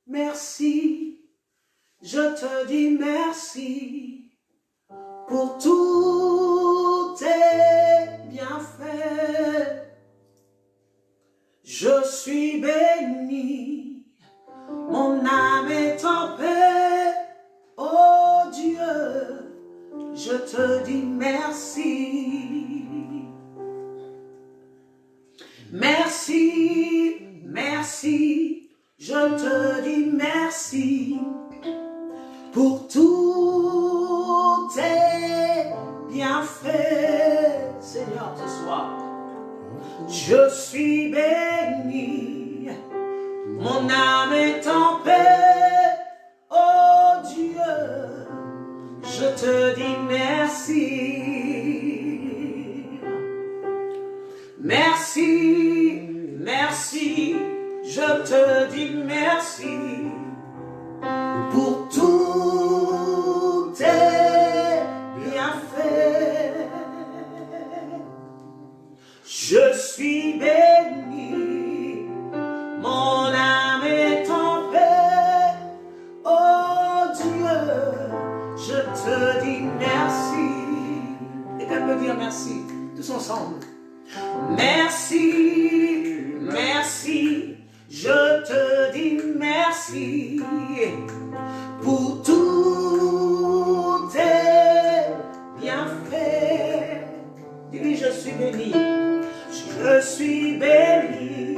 merci, je te dis merci pour tous tes bienfaits. Je suis béni, mon âme est en paix. Oh Dieu, je te dis merci. Merci, merci, je te dis merci pour tous tes bienfaits, Seigneur, ce soir. Je suis béni, mon âme est en paix. Oh Dieu, je te dis merci. Merci, merci, je te dis merci pour tous tes bienfaits. Je suis béni, mon âme est en paix. Oh Dieu, je te dis merci. Et qu'elle peut dire merci, tous ensemble. Merci, merci, je te dis merci pour tous tes bienfaits. Dis-lui, je suis béni, je suis béni,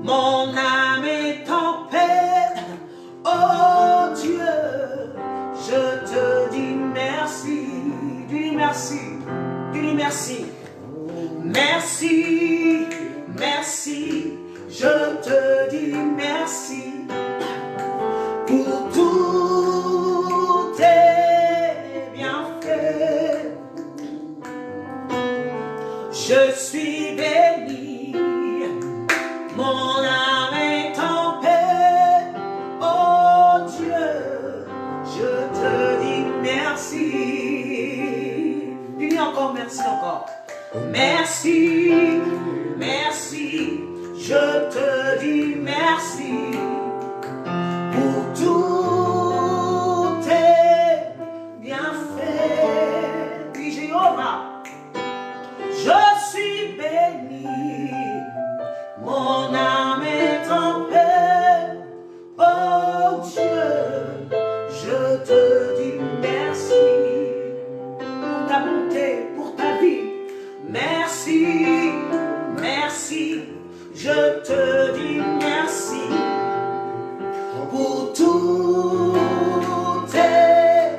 mon âme est en paix. Oh Dieu, je te dis merci. Dis-lui merci, dis-lui merci. Merci, merci, je te dis merci pour tous tes bienfaits. Je suis béni, mon âme est en paix. Oh Dieu, je te dis merci. Dis-lui encore merci encore. Merci, merci, je te dis merci pour tous tes bienfaits. Dis Jéhovah, je suis béni, mon âme est en paix. Oh Dieu, je te dis merci pour ta bonté, pour ta vie. Merci, merci, je te dis merci pour tous tes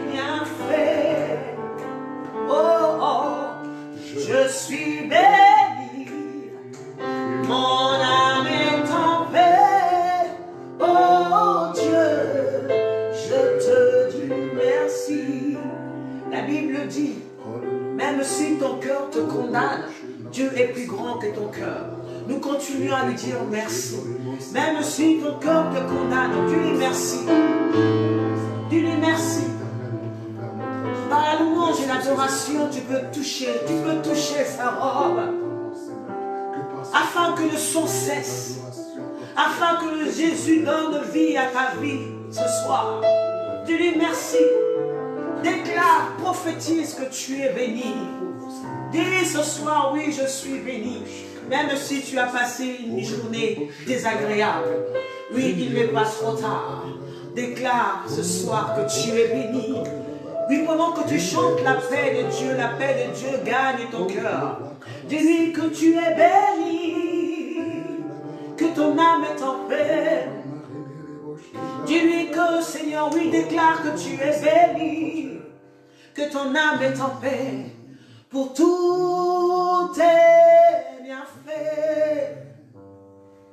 bienfaits. Oh, oh, je suis béni, mon âme est en paix. Oh Dieu, je te dis merci. La Bible dit, même si ton cœur te condamne, Dieu est plus grand que ton cœur. Nous continuons à lui dire merci. Même si ton cœur te condamne, dis-lui merci. Dis-lui merci. Par la louange et l'adoration, tu peux toucher sa robe. Afin que le son cesse. Afin que Jésus donne vie à ta vie ce soir. Dis-lui merci. Déclare, prophétise que tu es béni. Dis ce soir, oui, je suis béni. Même si tu as passé une journée désagréable. Oui, il n'est pas trop tard. Déclare ce soir que tu es béni. Oui, pendant que tu chantes la paix de Dieu gagne ton cœur. Dis-lui que tu es béni. Que ton âme est en paix. Dis-lui que, Seigneur, oui, déclare que tu es béni. Que ton âme est en paix pour tous tes bienfaits.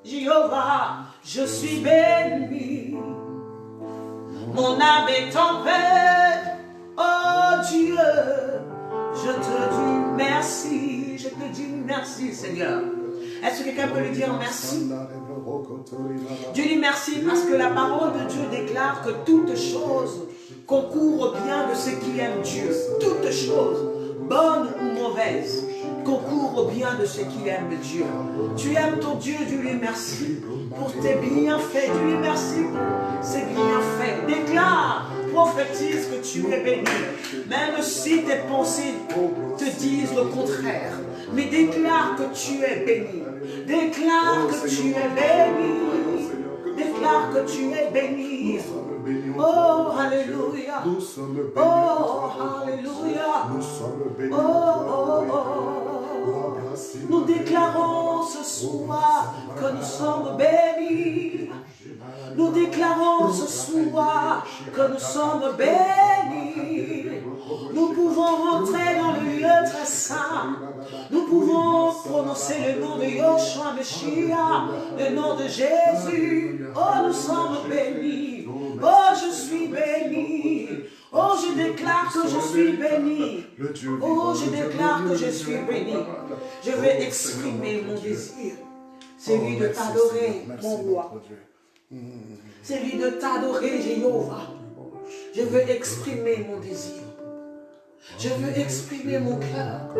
Jéhovah, je suis béni. Mon âme est en paix. Oh Dieu, je te dis merci. Je te dis merci, Seigneur. Est-ce que quelqu'un peut lui dire merci? Dieu dit merci parce que la parole de Dieu déclare que toutes choses concourent au bien de ceux qui aiment Dieu. Toutes choses, bonnes ou mauvaises, concourt au bien de ceux qui aiment Dieu. Tu aimes ton Dieu, dis-lui merci pour tes bienfaits. Dis-lui merci pour ses bienfaits. Déclare, prophétise que tu es béni. Même si tes pensées te disent le contraire. Mais déclare que tu es béni. Déclare que tu es béni. Déclare que tu es béni. Oh, alléluia. Oh, alléluia. Oh. Nous déclarons ce soir que nous sommes bénis. Nous déclarons ce soir que nous sommes bénis. Nous pouvons rentrer dans le lieu très saint. Nous pouvons prononcer le nom de Yoshua Meshiach, le nom de Jésus. Oh, nous sommes bénis. Oh, je suis béni. Oh, je déclare que je suis béni. Oh, je déclare que je suis béni. Je vais exprimer mon désir. Celui de t'adorer, mon roi. Celui de t'adorer, Jéhovah. Je veux exprimer mon désir. Je veux exprimer mon cœur.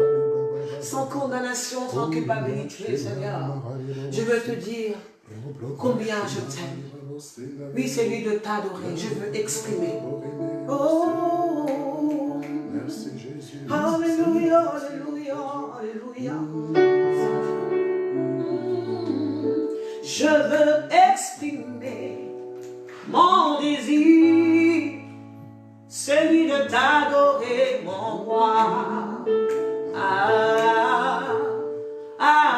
Sans condamnation, sans culpabilité, Seigneur. Je veux te dire combien je t'aime. Oui, c'est lui de t'adorer. Je veux exprimer. Oh, alléluia, alléluia, alléluia. Je veux exprimer mon désir, celui de t'adorer, mon roi. Ah, ah.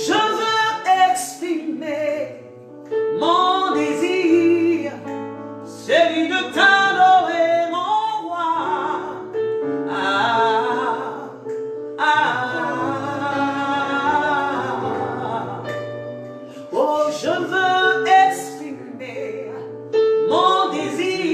Je veux exprimer mon désir, celui de t'adorer, mon roi. Ah, ah. Oh, je veux exprimer mon désir.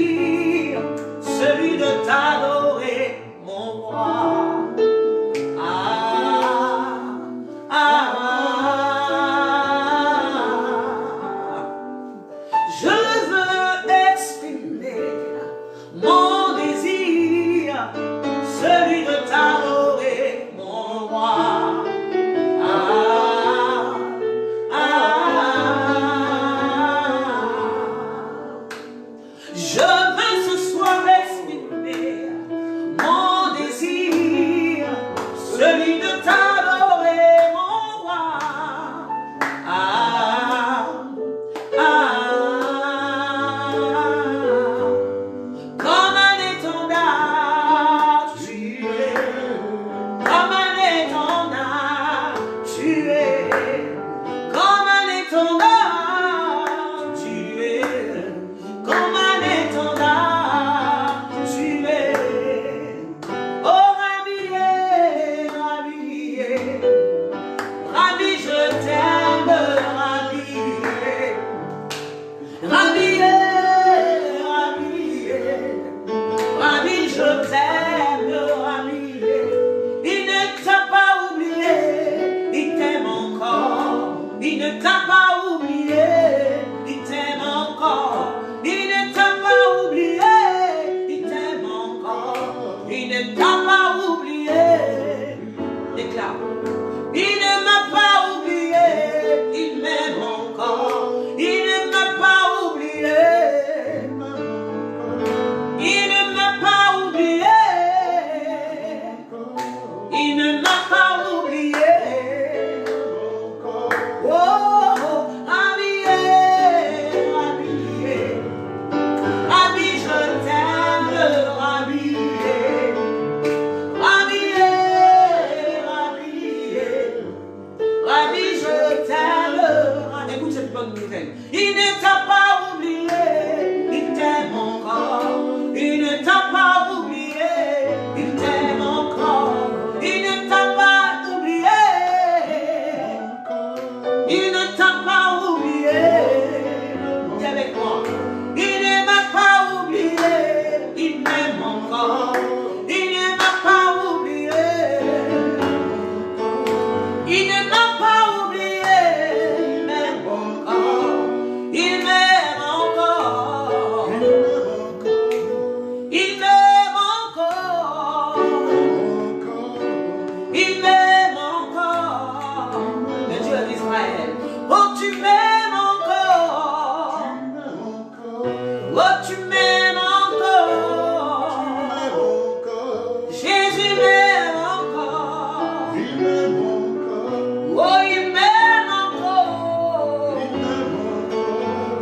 Oh, il m'aime encore.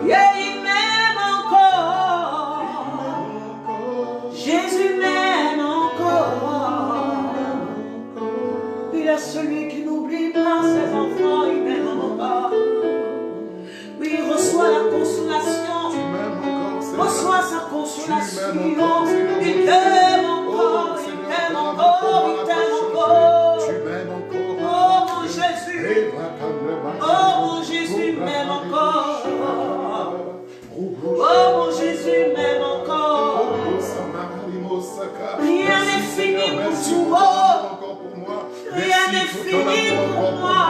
Yeah, il m'aime encore. Jésus m'aime encore. Il est celui qui n'oublie pas ses enfants, il m'aime encore. Oui, il reçoit la consolation. Reçois sa consolation. Il t'aime encore, il t'aime encore, il t'aime encore. Oh mon Jésus. Oh mon Jésus m'aime encore. Oh mon Jésus m'aime encore. Rien n'est fini pour toi. Rien n'est fini pour moi.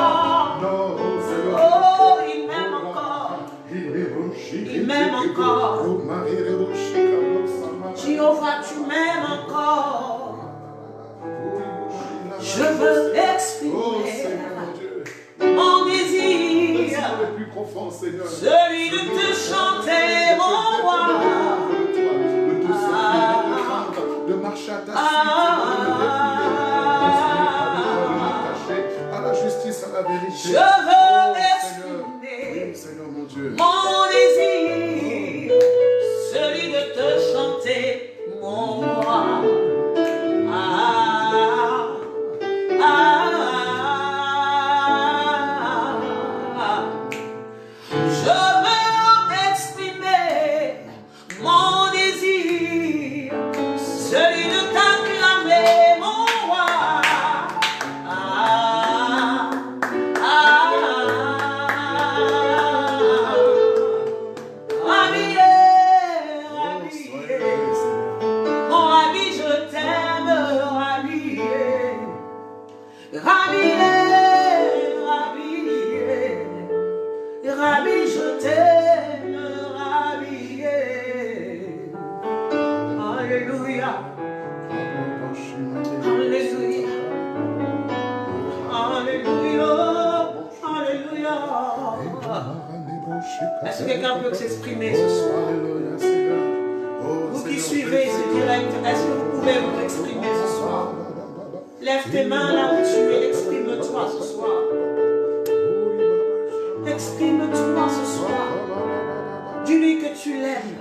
Oh, il m'aime encore. Il m'aime encore. Jéhovah, tu m'aimes encore. Je veux exprimer mon désir, celui de te chanter, mon roi. De marcher à ta suite, à la justice, à la vérité. Je veux exprimer mon désir, celui de te chanter, mon roi. Je veux exprimer mon désir, celui de t'acclamer, mon roi. Rabbi, je t'aime, Rabbi. Alléluia. Alléluia. Alléluia. Alléluia. Est-ce que quelqu'un peut s'exprimer ce soir? Vous qui suivez ce direct, est-ce que vous pouvez vous exprimer ce soir? Lève tes mains là où tu es, exprime-toi ce soir. Exprime-toi ce soir. Dis-lui que tu l'aimes.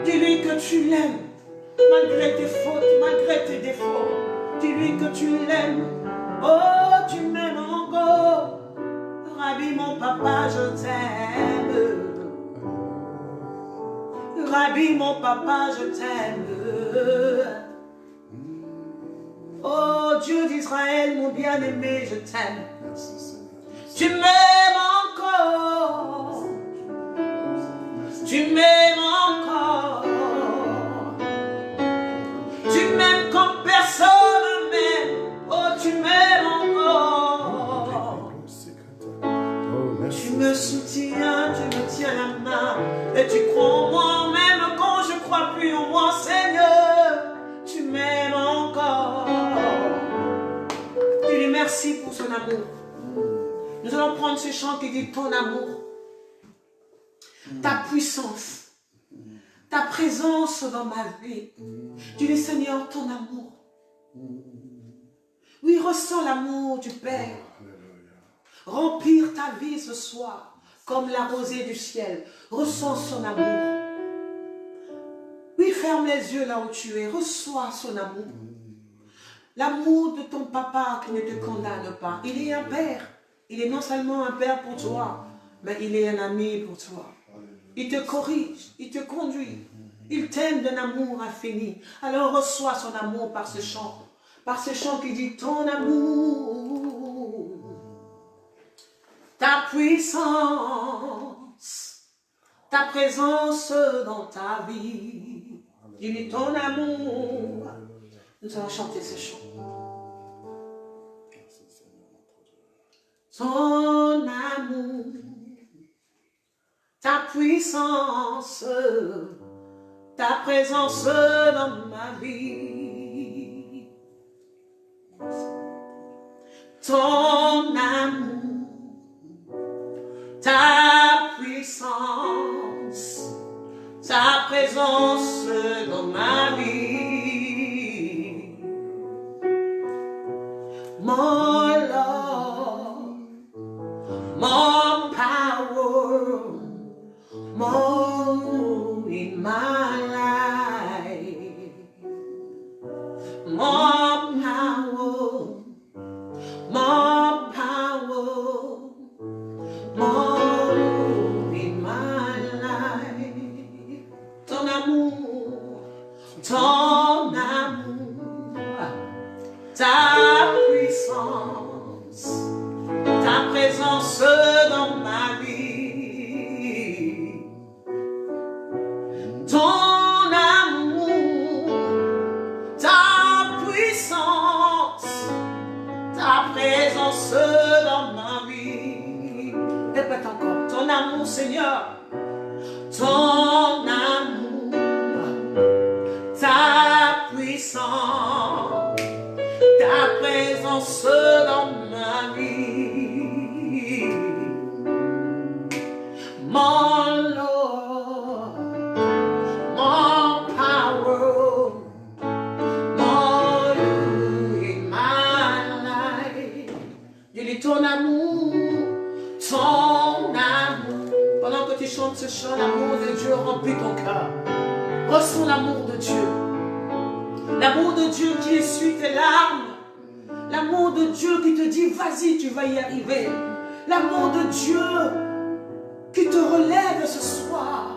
Dis-lui que tu l'aimes. Malgré tes fautes, malgré tes défauts. Dis-lui que tu l'aimes. Oh, tu m'aimes encore. Rabbi, mon papa, je t'aime. Rabbi, mon papa, je t'aime. Oh, Dieu d'Israël, mon bien-aimé, je t'aime. Tu m'aimes encore. Tu m'aimes encore. Tu m'aimes comme personne ne m'aime. Oh, tu m'aimes encore. Tu me soutiens, tu me tiens la main. Et tu crois en moi même quand je crois plus en moi, Seigneur. Tu m'aimes encore. Dis-lui merci pour son amour. Nous allons prendre ce chant qui dit ton amour, ta puissance, ta présence dans ma vie. Dis-lui Seigneur, ton amour. Oui, ressens l'amour du Père. Remplir ta vie ce soir comme la rosée du ciel. Ressens son amour. Oui, ferme les yeux là où tu es. Reçois son amour. L'amour de ton papa qui ne te condamne pas. Il est un père. Il est non seulement un père pour toi, mais il est un ami pour toi. Il te corrige, il te conduit. Il t'aime d'un amour infini. Alors reçois son amour par ce chant. Par ce chant qui dit ton amour, ta puissance, ta présence dans ta vie. Dis-lui ton amour. Nous allons chanter ce chant. Ton amour, ta puissance, ta présence dans ma vie. Ton amour, ta puissance, ta présence dans ma vie. more love, more power, more in my life, more power, more power, more in my life. Ton amour, ta puissance, ta présence dans ma vie. Ton amour, ta puissance, ta présence dans ma vie. Répète encore, ton amour Seigneur, ton amour, ta puissance, ta présence dans ma vie. More Lord, more power, more you in my life. Je dis ton amour, ton amour. Pendant que tu chantes ce chant, l'amour de Dieu remplit ton cœur. Ressens l'amour de Dieu. L'amour de Dieu qui essuie tes larmes. L'amour de Dieu qui te dit, vas-y, tu vas y arriver. L'amour de Dieu qui te relève ce soir.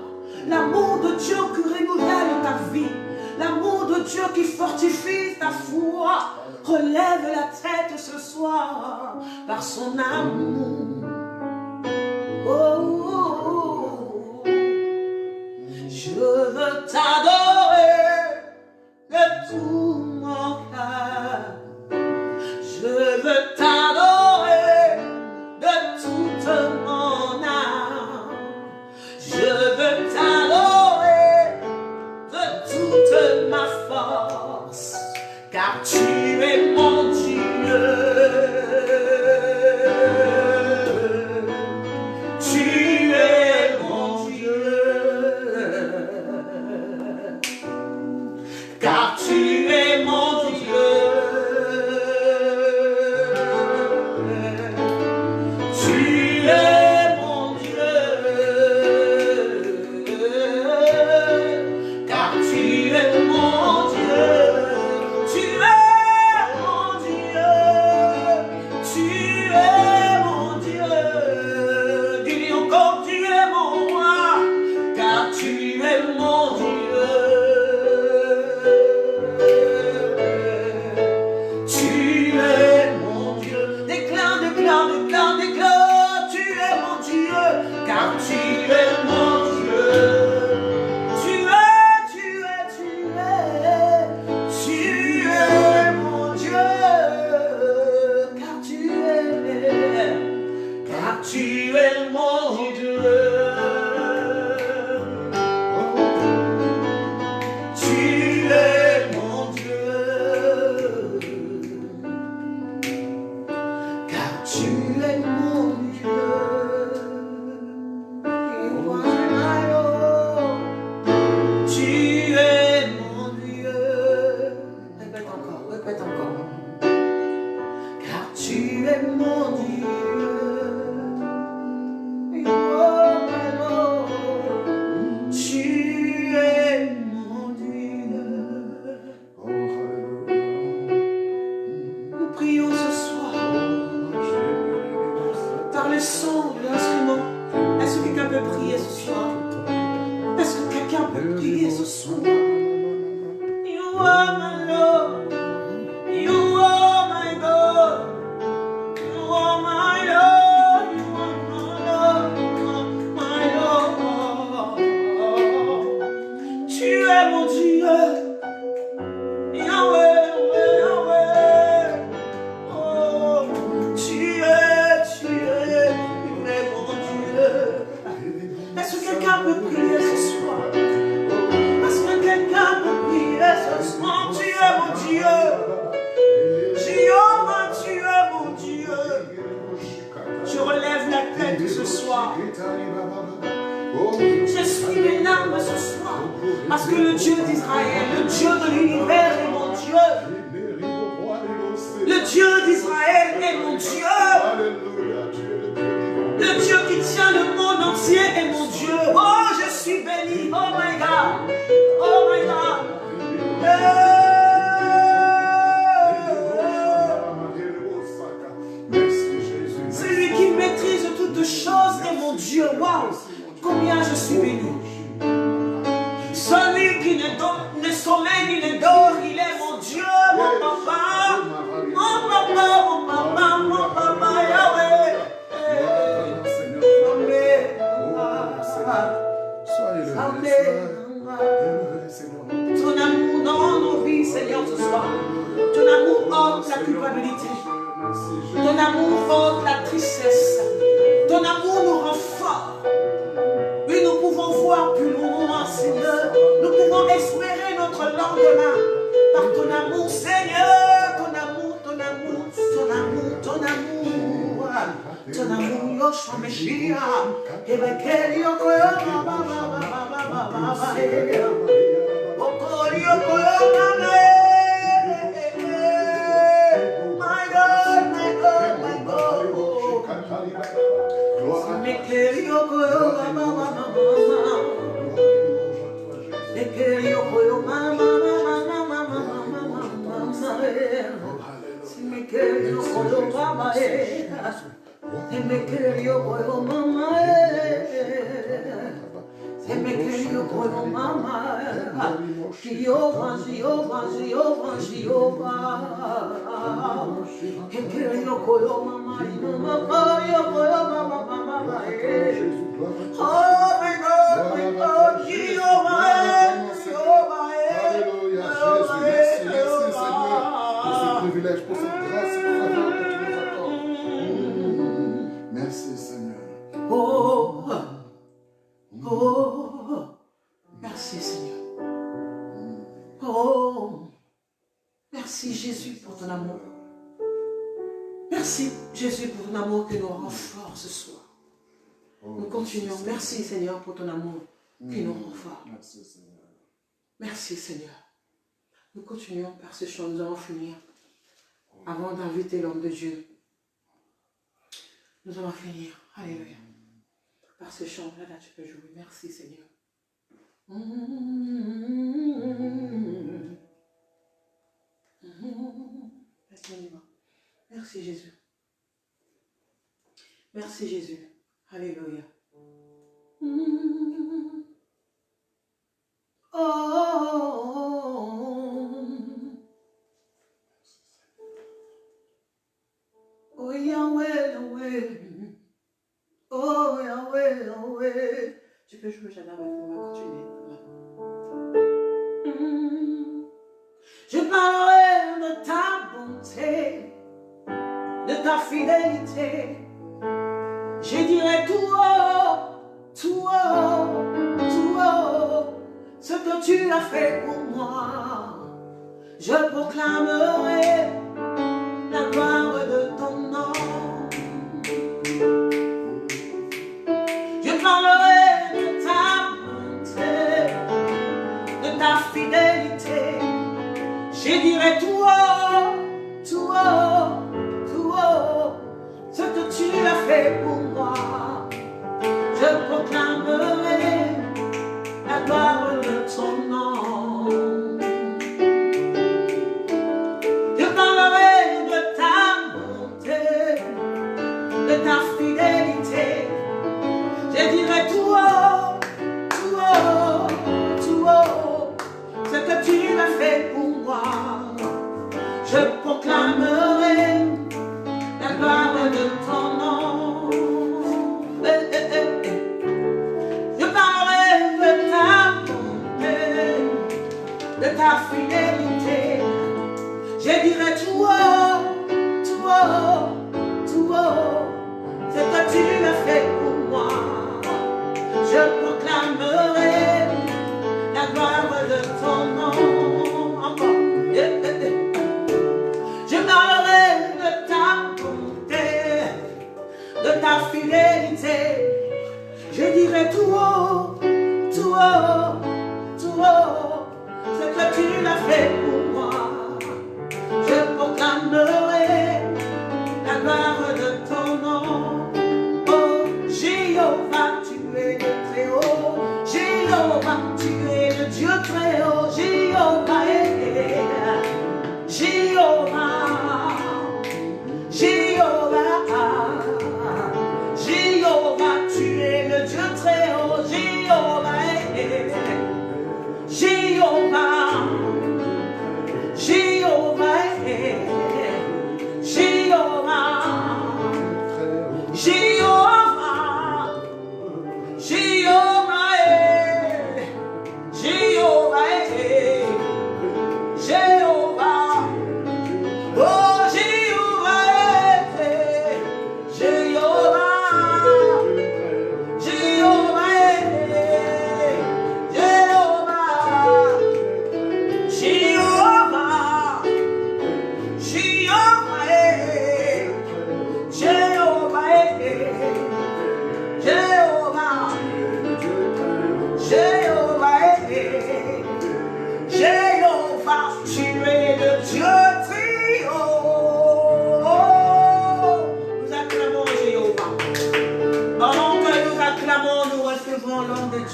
L'amour de Dieu qui renouvelle ta vie. L'amour de Dieu qui fortifie ta foi. Relève la tête ce soir par son amour. Oh, oh, oh. Je veux t'adorer de tout mon cœur. Je veux t'adorer de toute mon âme. Je veux t'adorer de toute ma force, car tu es mon Dieu. Tu es mon Dieu, car tu es mon Dieu. Tu es mon Dieu, car tu es mon Dieu. Tu es mon Dieu, tu es mon Dieu. Dis encore, tu es mon roi, car tu es mon Dieu. Tu es mon Dieu. Déclare, déclare, déclare, déclare. Tu es mon Dieu, car tu es mon Dieu. Tu es mon Dieu, car tu es mon Dieu. Tu es mon Dieu, car tu es mon Dieu. You are my Lord. Tu es mon Dieu. Répète encore, répète encore. Car tu es mon Dieu. You are my Lord. Tu es mon Dieu. Nous prions ce soir par le son de l'instrument. Est-ce que quelqu'un peut prier ce soir? Est-ce que quelqu'un peut prier ce soir? You are my Lord. You are my God. You are my Lord. You are my Lord. Tu es mon Dieu. Yahweh, Yahweh. Oh, tu es mon Dieu. Est-ce que quelqu'un peut prier ce soir? Est-ce que quelqu'un peut prier ce soir? Tu es mon Dieu. Jéhovah, tu es mon Dieu. Je relève la tête ce soir. Je suis une âme ce soir. Parce que le Dieu d'Israël, le Dieu de l'univers est mon Dieu. Le Dieu d'Israël d'Israël est mon Dieu. Alléluia, tu es le Dieu vivant. Le Dieu qui tient le monde entier est mon Dieu. Oh, je suis béni. Oh my God. Oh my God. Celui qui maîtrise toutes choses est mon Dieu. Waouh, combien je suis béni. Celui qui ne sommeille ni ne dort, il est mon Dieu, mon papa. Mon papa, mon papa, mon papa, Yahweh. Ton amour dans nos vies, Seigneur, ce soir. Ton amour ôte la culpabilité. Ton amour ôte la tristesse. Ton amour nous rend forts. Oui, nous pouvons voir plus loin, Seigneur. Nous pouvons espérer notre lendemain. Par ton amour, Seigneur. Ton amour, ton amour, ton amour, ton amour. Ton amour, Yoshua Meshiach. Ebekel Yokoyo, Baba, Baba, Baba, Okori Yokoyo, Mama. My God, my God, my God. Ebekel Yokoyo, Baba, Baba, Ebekel Yokoyo, Mama, Mama, Mama, Mama, Mama. Ebekel Yokoyo, Baba, et me querio por mamá, se me querio por mamá, Jehová, Jehová, Jehová, Jehová, que querio por mamá y mamá, yo por mamá, mamá, oh my God, Jehová, Jehová, Alléluia, Jésus, merci, merci Seigneur pour ce privilège, pour cette grâce, pour la faveur que tu nous accordes. Merci Seigneur. Oh, oh, merci Seigneur. Oh, merci Jésus pour ton amour. Merci Jésus pour ton amour qui nous rend forts ce soir. Nous continuons. Merci Seigneur pour ton amour qui nous rend forts. Merci Seigneur. Merci Seigneur. Nous continuons par ce chant. Nous allons finir avant d'inviter l'homme de Dieu. Nous allons finir. Alléluia. Par ce chant, là, tu peux jouer. Merci Seigneur. Merci Jésus. Merci Jésus. Alléluia. Oh Yahweh, Yahweh. Oh Yahweh, Yahweh. Tu peux jouer, Jana, on va continuer. Je parlerai de ta bonté, de ta fidélité. Je dirai tout haut, tout haut, tout haut, ce que tu as fait pour moi. Je proclamerai la gloire de ton nom. Je parlerai de ta bonté, de ta fidélité. Je dirai tout haut, tout haut, tout haut, ce que tu as fait pour moi. Je proclamerai la gloire de ton nom. Je parlerai de ta bonté, de ta fidélité. Je dirai tout haut, tout haut, tout haut, ce que tu as fait pour moi. Je proclamerai la gloire de ton nom. Je parlerai de ta bonté, de ta fidélité. Je dirai tout haut, tout haut, tout haut, ce que tu as fait pour moi. Je proclamerai la gloire de ton nom. Encore. Je parlerai de ta bonté, de ta fidélité. Je dirai tout haut, tout haut, tout haut, ce que tu as fait pour moi. Je proclamerai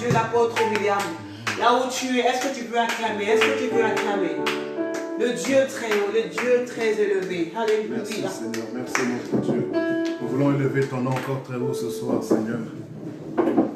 Dieu, l'apôtre William. Là où tu es, est-ce que tu peux acclamer? Est-ce que tu peux acclamer? Le Dieu très haut, le Dieu très élevé. Alléluia. Merci Seigneur, merci notre Dieu. Nous voulons élever ton nom encore très haut ce soir, Seigneur.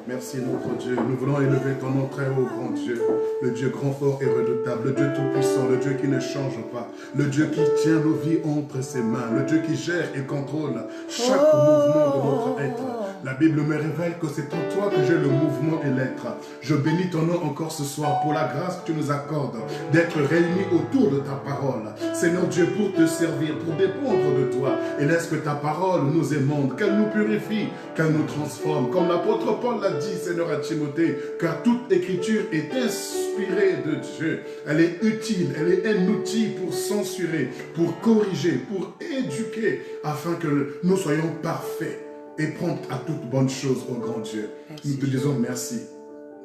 Merci notre Dieu. Nous voulons élever ton nom très haut, grand Dieu. Le Dieu grand, fort et redoutable. Le Dieu tout-puissant. Le Dieu qui ne change pas. Le Dieu qui tient nos vies entre ses mains. Le Dieu qui gère et contrôle chaque mouvement de notre être. La Bible me révèle que c'est en toi que j'ai le mouvement et l'être. Je bénis ton nom encore ce soir pour la grâce que tu nous accordes d'être réunis autour de ta parole. Seigneur Dieu, pour te servir, pour dépendre de toi. Et laisse que ta parole nous émonde, qu'elle nous purifie, qu'elle nous transforme. Comme l'apôtre Paul l'a dit, Seigneur, à Timothée, car toute écriture est inspirée de Dieu. Elle est utile, elle est un outil pour censurer, pour corriger, pour éduquer, afin que nous soyons parfaits et prompts à toute bonne chose, ô grand Dieu. Merci. Nous te disons merci,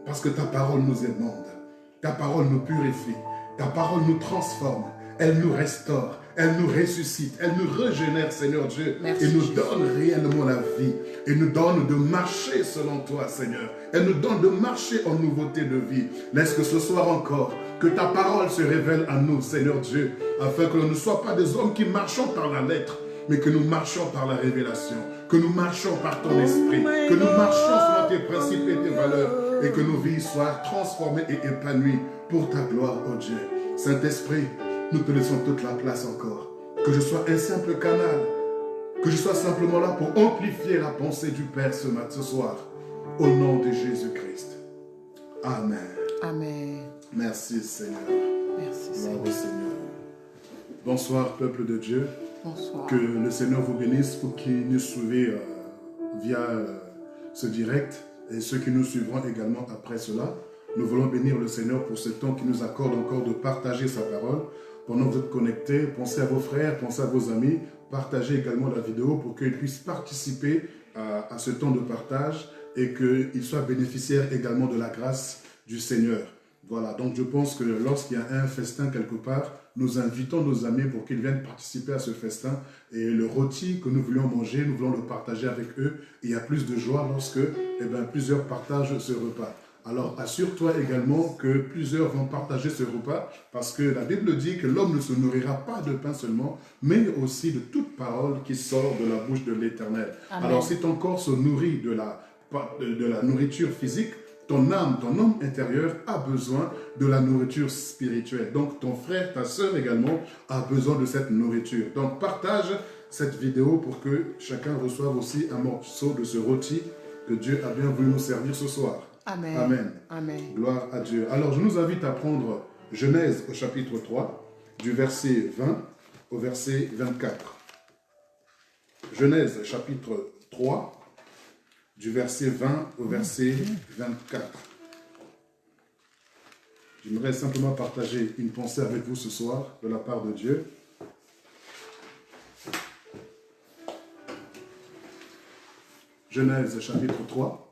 parce que ta parole nous émonde, ta parole nous purifie, ta parole nous transforme, elle nous restaure, elle nous ressuscite, elle nous régénère, Seigneur Dieu, merci, et nous donne réellement la vie, et nous donne de marcher selon toi, Seigneur. Elle nous donne de marcher en nouveauté de vie. Laisse que ce soir encore, que ta parole se révèle à nous, Seigneur Dieu, afin que nous ne soyons pas des hommes qui marchons par la lettre, mais que nous marchions par la révélation, que nous marchions par ton esprit, que nous marchions selon tes principes et tes valeurs, et que nos vies soient transformées et épanouies pour ta gloire, ô Dieu. Saint-Esprit, nous te laissons toute la place encore. Que je sois un simple canal, que je sois simplement là pour amplifier la pensée du Père ce soir, au nom de Jésus-Christ. Amen. Amen. Merci Seigneur. Merci Seigneur. Bravo Seigneur. Bonsoir peuple de Dieu. Bonsoir. Que le Seigneur vous bénisse pour qui nous suivez via ce direct et ceux qui nous suivront également après cela. Nous voulons bénir le Seigneur pour ce temps qui nous accorde encore de partager sa parole. Pendant que vous êtes connectés, pensez à vos frères, pensez à vos amis, partagez également la vidéo pour qu'ils puissent participer à ce temps de partage et qu'ils soient bénéficiaires également de la grâce du Seigneur. Voilà, donc je pense que lorsqu'il y a un festin quelque part, nous invitons nos amis pour qu'ils viennent participer à ce festin. Et le rôti que nous voulions manger, nous voulons le partager avec eux. Et il y a plus de joie lorsque plusieurs partagent ce repas. Alors assure-toi également que plusieurs vont partager ce repas, parce que la Bible dit que l'homme ne se nourrira pas de pain seulement, mais aussi de toute parole qui sort de la bouche de l'Éternel. Alors si ton corps se nourrit de la nourriture physique, ton âme, ton homme intérieur a besoin de la nourriture spirituelle. Donc ton frère, ta soeur également a besoin de cette nourriture. Donc partage cette vidéo pour que chacun reçoive aussi un morceau de ce rôti que Dieu a bien voulu nous servir ce soir. Amen. Amen. Amen. Gloire à Dieu. Alors je nous invite à prendre Genèse au chapitre 3, du verset 20 au verset 24. Genèse chapitre 3, du verset 20 au verset 24. J'aimerais simplement partager une pensée avec vous ce soir de la part de Dieu. Genèse chapitre 3,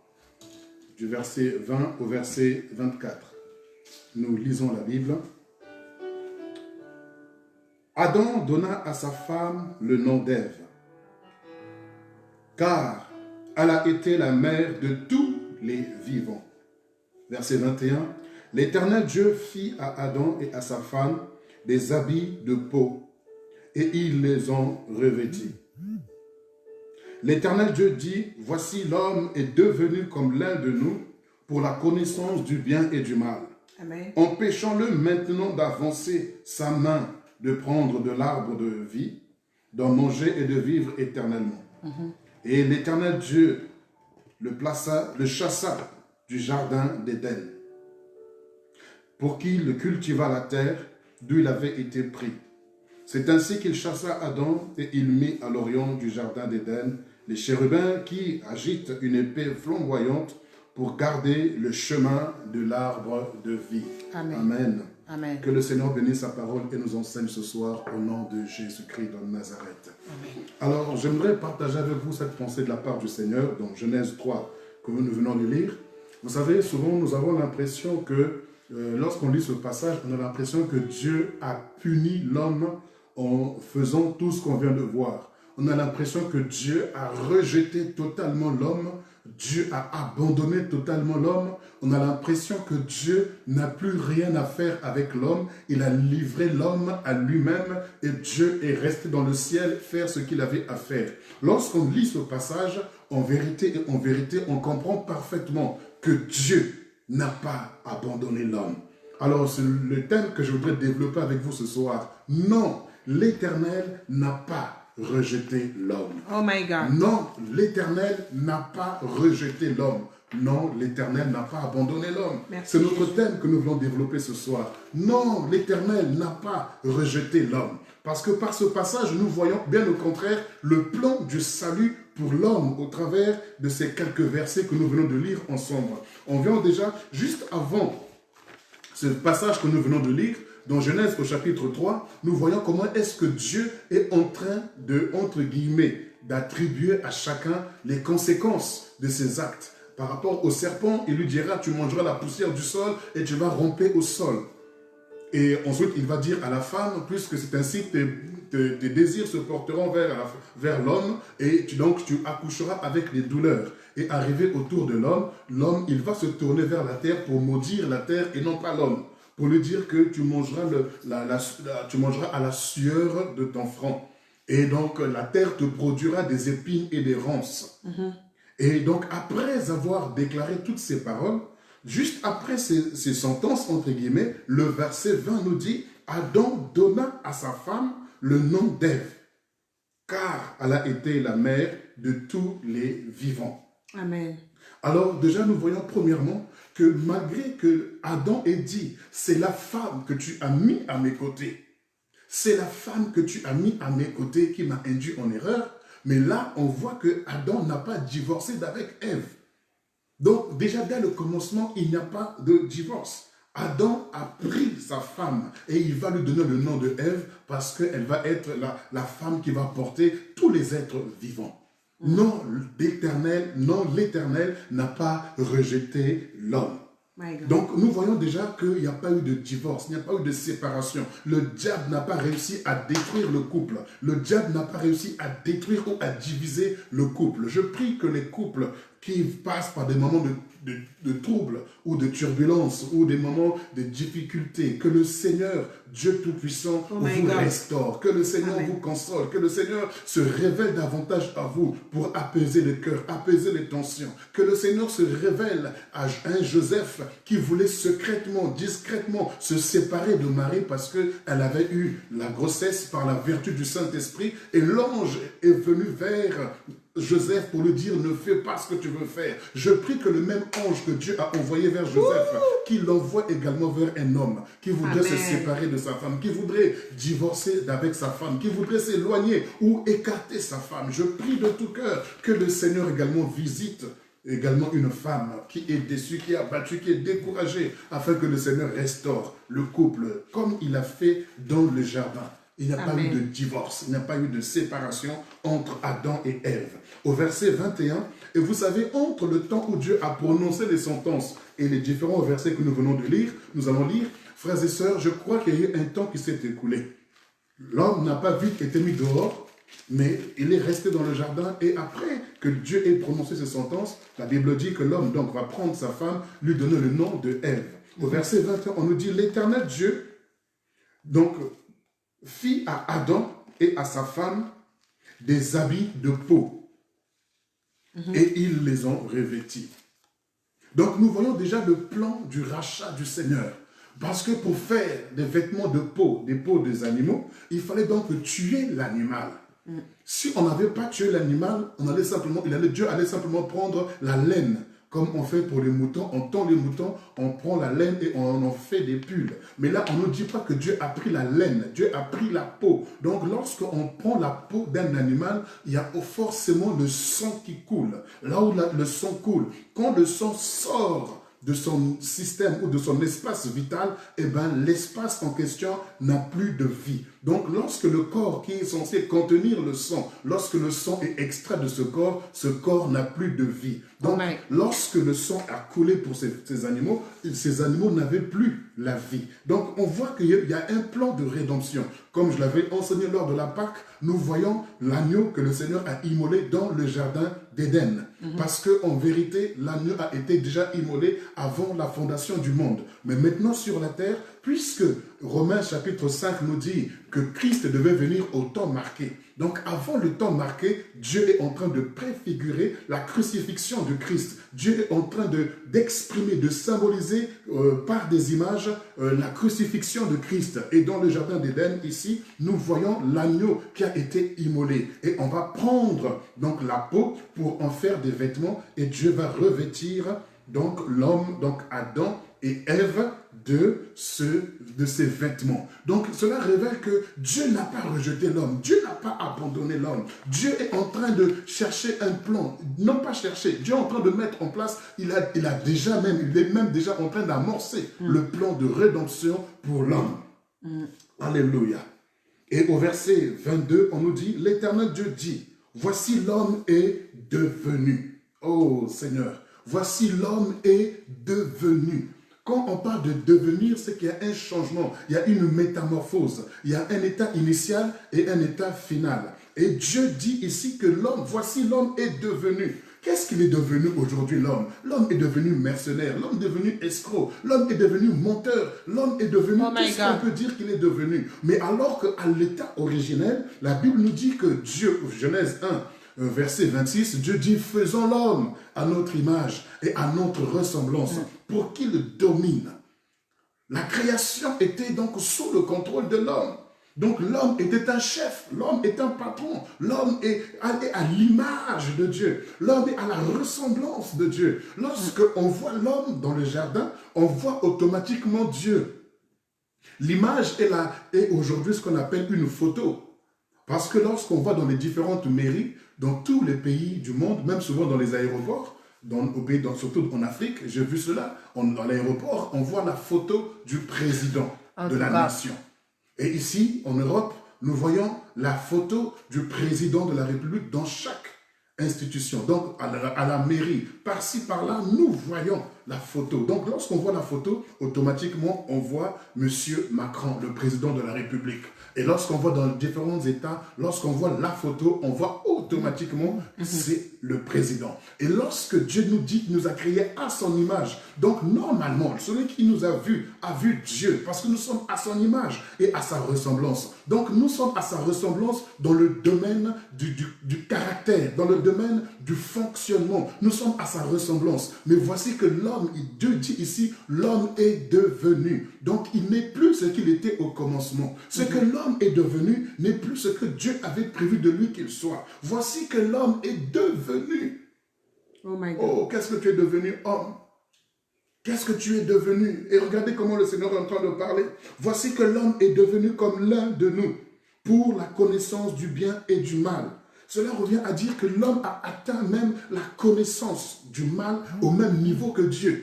du verset 20 au verset 24. Nous lisons la Bible. Adam donna à sa femme le nom d'Ève, car elle a été la mère de tous les vivants. Verset 21. L'Éternel Dieu fit à Adam et à sa femme des habits de peau, et ils les ont revêtis. L'Éternel Dieu dit, voici l'homme est devenu comme l'un de nous pour la connaissance du bien et du mal. Amen. Empêchons-le maintenant d'avancer sa main, de prendre de l'arbre de vie, d'en manger et de vivre éternellement. Et l'Éternel Dieu le chassa du jardin d'Éden, pour qu'il cultivât la terre d'où il avait été pris. C'est ainsi qu'il chassa Adam et il mit à l'orient du jardin d'Éden les chérubins qui agitent une épée flamboyante pour garder le chemin de l'arbre de vie. Amen. Amen. Amen. Que le Seigneur bénisse sa parole et nous enseigne ce soir au nom de Jésus-Christ de Nazareth. Amen. Alors, j'aimerais partager avec vous cette pensée de la part du Seigneur dans Genèse 3 que nous venons de lire. Vous savez, souvent nous avons l'impression que lorsqu'on lit ce passage, on a l'impression que Dieu a puni l'homme en faisant tout ce qu'on vient de voir. On a l'impression que Dieu a rejeté totalement l'homme Dieu a abandonné totalement l'homme. On a l'impression que Dieu n'a plus rien à faire avec l'homme. Il a livré l'homme à lui-même et Dieu est resté dans le ciel faire ce qu'il avait à faire. Lorsqu'on lit ce passage, en vérité, on comprend parfaitement que Dieu n'a pas abandonné l'homme. Alors, c'est le thème que je voudrais développer avec vous ce soir. Non, l'Éternel n'a pas rejeté l'homme. Oh my God. Non, l'Éternel n'a pas rejeté l'homme. Non, l'Éternel n'a pas abandonné l'homme. Merci, C'est notre Jésus. thème que nous voulons développer ce soir. Non, l'Éternel n'a pas rejeté l'homme. Parce que par ce passage, nous voyons bien au contraire le plan du salut pour l'homme au travers de ces quelques versets que nous venons de lire ensemble. On vient déjà, juste avant ce passage que nous venons de lire, dans Genèse au chapitre 3, nous voyons comment est-ce que Dieu est en train de, entre guillemets, d'attribuer à chacun les conséquences de ses actes. Par rapport au serpent, il lui dira, tu mangeras la poussière du sol et tu vas ramper au sol. Et ensuite, il va dire à la femme, puisque c'est ainsi que tes désirs se porteront vers l'homme, et donc tu accoucheras avec des douleurs. Et arrivé autour de l'homme, il va se tourner vers la terre pour maudire la terre et non pas l'homme. Pour lui dire que tu mangeras, tu mangeras à la sueur de ton front. Et donc, la terre te produira des épines et des ronces. Et donc, après avoir déclaré toutes ces paroles, juste après ces sentences, entre guillemets, le verset 20 nous dit « Adam donna à sa femme le nom d'Ève, car elle a été la mère de tous les vivants. » Amen. Alors déjà, nous voyons premièrement que malgré que Adam ait dit « C'est la femme que tu as mis à mes côtés, c'est la femme que tu as mis à mes côtés qui m'a induit en erreur », mais là, on voit que Adam n'a pas divorcé d'avec Ève. Donc, déjà, dès le commencement, il n'y a pas de divorce. Adam a pris sa femme et il va lui donner le nom de Ève parce qu'elle va être la femme qui va porter tous les êtres vivants. Non, l'Éternel n'a pas rejeté l'homme. Donc, nous voyons déjà qu'il n'y a pas eu de divorce, il n'y a pas eu de séparation. Le diable n'a pas réussi à détruire le couple. Le diable n'a pas réussi à détruire ou à diviser le couple. Je prie que les couples qui passent par des moments de troubles ou de turbulences ou des moments de difficultés, que le Seigneur, Dieu Tout-Puissant, vous restaure, que le Seigneur vous console, que le Seigneur se révèle davantage à vous pour apaiser le cœur, apaiser les tensions, que le Seigneur se révèle à un Joseph qui voulait secrètement, discrètement se séparer de Marie parce qu'elle avait eu la grossesse par la vertu du Saint-Esprit et l'ange est venu vers Joseph pour lui dire ne fais pas ce que tu veux faire. Je prie que le même ange que Dieu a envoyé vers Joseph, qu'il l'envoie également vers un homme qui voudrait se séparer de sa femme, qui voudrait divorcer avec sa femme, qui voudrait s'éloigner ou écarter sa femme. Je prie de tout cœur que le Seigneur également visite également une femme qui est déçue, qui est abattue, qui est découragée, afin que le Seigneur restaure le couple comme il a fait dans le jardin. Il n'y a pas eu de divorce, il n'y a pas eu de séparation entre Adam et Ève. Au verset 21, et vous savez, entre le temps où Dieu a prononcé les sentences et les différents versets que nous venons de lire, nous allons lire, frères et sœurs, je crois qu'il y a eu un temps qui s'est écoulé. L'homme n'a pas vite été mis dehors, mais il est resté dans le jardin et après que Dieu ait prononcé ces sentences, la Bible dit que l'homme donc va prendre sa femme, lui donner le nom de Ève. Au verset 21, on nous dit, l'Éternel Dieu, donc, fit à Adam et à sa femme des habits de peau. Et ils les ont revêtis. Donc nous voyons déjà le plan du rachat du Seigneur. Parce que pour faire des vêtements de peau, des peaux des animaux, il fallait donc tuer l'animal. Si on n'avait pas tué l'animal, Dieu allait simplement prendre la laine. Comme on fait pour les moutons, on tond les moutons, on prend la laine et on en fait des pulls. Mais là, on ne dit pas que Dieu a pris la laine, Dieu a pris la peau. Donc, lorsqu'on prend la peau d'un animal, il y a forcément le sang qui coule. Là où le sang coule, quand le sang sort de son système ou de son espace vital, eh ben, l'espace en question n'a plus de vie. Donc, lorsque le corps qui est censé contenir le sang, lorsque le sang est extrait de ce corps n'a plus de vie. Donc, Amen. lorsque le sang a coulé pour ces animaux n'avaient plus la vie. Donc, on voit qu'il y a un plan de rédemption. Comme je l'avais enseigné lors de la Pâque, nous voyons l'agneau que le Seigneur a immolé dans le jardin d'Éden. Parce qu'en vérité, l'agneau a été déjà immolé avant la fondation du monde. Mais maintenant sur la terre, puisque Romains chapitre 5 nous dit que Christ devait venir au temps marqué. Donc avant le temps marqué, Dieu est en train de préfigurer la crucifixion de Christ. Dieu est en train d'exprimer, de symboliser par des images la crucifixion de Christ. Et dans le jardin d'Éden, ici, nous voyons l'agneau qui a été immolé. Et on va prendre donc la peau pour en faire des vêtements et Dieu va revêtir donc l'homme, donc Adam et Ève de ces vêtements. Donc cela révèle que Dieu n'a pas rejeté l'homme, Dieu n'a pas abandonné l'homme. Dieu est en train de chercher un plan, non pas chercher, Dieu est en train de mettre en place, il est même déjà en train d'amorcer le plan de rédemption pour l'homme. Alléluia. Et au verset 22, on nous dit, l'Éternel Dieu dit, voici l'homme est devenu. Oh Seigneur, voici l'homme est devenu. Quand on parle de devenir, c'est qu'il y a un changement, il y a une métamorphose, il y a un état initial et un état final. Et Dieu dit ici que l'homme, voici l'homme est devenu. Qu'est-ce qu'il est devenu aujourd'hui l'homme? L'homme est devenu mercenaire, l'homme est devenu escroc, l'homme est devenu menteur, l'homme est devenu tout ce qu'on peut dire qu'il est devenu. Mais alors qu'à l'état originel, la Bible nous dit que Dieu, Genèse 1, verset 26, Dieu dit, faisons l'homme à notre image et à notre ressemblance pour qu'il domine. La création était donc sous le contrôle de l'homme. Donc l'homme était un chef, l'homme est un patron, l'homme est à l'image de Dieu, l'homme est à la ressemblance de Dieu. Lorsque on voit l'homme dans le jardin, on voit automatiquement Dieu. L'image est aujourd'hui ce qu'on appelle une photo. Parce que lorsqu'on va dans les différentes mairies, dans tous les pays du monde, même souvent dans les aéroports, surtout en Afrique, j'ai vu cela, dans l'aéroport, on voit la photo du président de la nation. Et ici, en Europe, nous voyons la photo du président de la République dans chaque institution. Donc, à la mairie, par-ci, par-là, nous voyons la photo. Donc, lorsqu'on voit la photo, automatiquement, on voit M. Macron, le président de la République. Et lorsqu'on voit dans différents États, lorsqu'on voit la photo, on voit automatiquement c'est le président. Et lorsque Dieu nous dit qu'il nous a créés à son image, donc normalement, celui qui nous a vu Dieu, parce que nous sommes à son image et à sa ressemblance. Donc nous sommes à sa ressemblance dans le domaine du caractère, dans le domaine du fonctionnement. Nous sommes à sa ressemblance. Mais voici que l'homme, Dieu dit ici, l'homme est devenu. Donc il n'est plus ce qu'il était au commencement. Ce que l'homme est devenu n'est plus ce que Dieu avait prévu de lui qu'il soit. Voici que l'homme est devenu. Oh my God. Oh, qu'est-ce que tu es devenu, homme? Qu'est-ce que tu es devenu? Et regardez comment le Seigneur est en train de parler. Voici que l'homme est devenu comme l'un de nous pour la connaissance du bien et du mal. Cela revient à dire que l'homme a atteint même la connaissance du mal au même niveau que Dieu.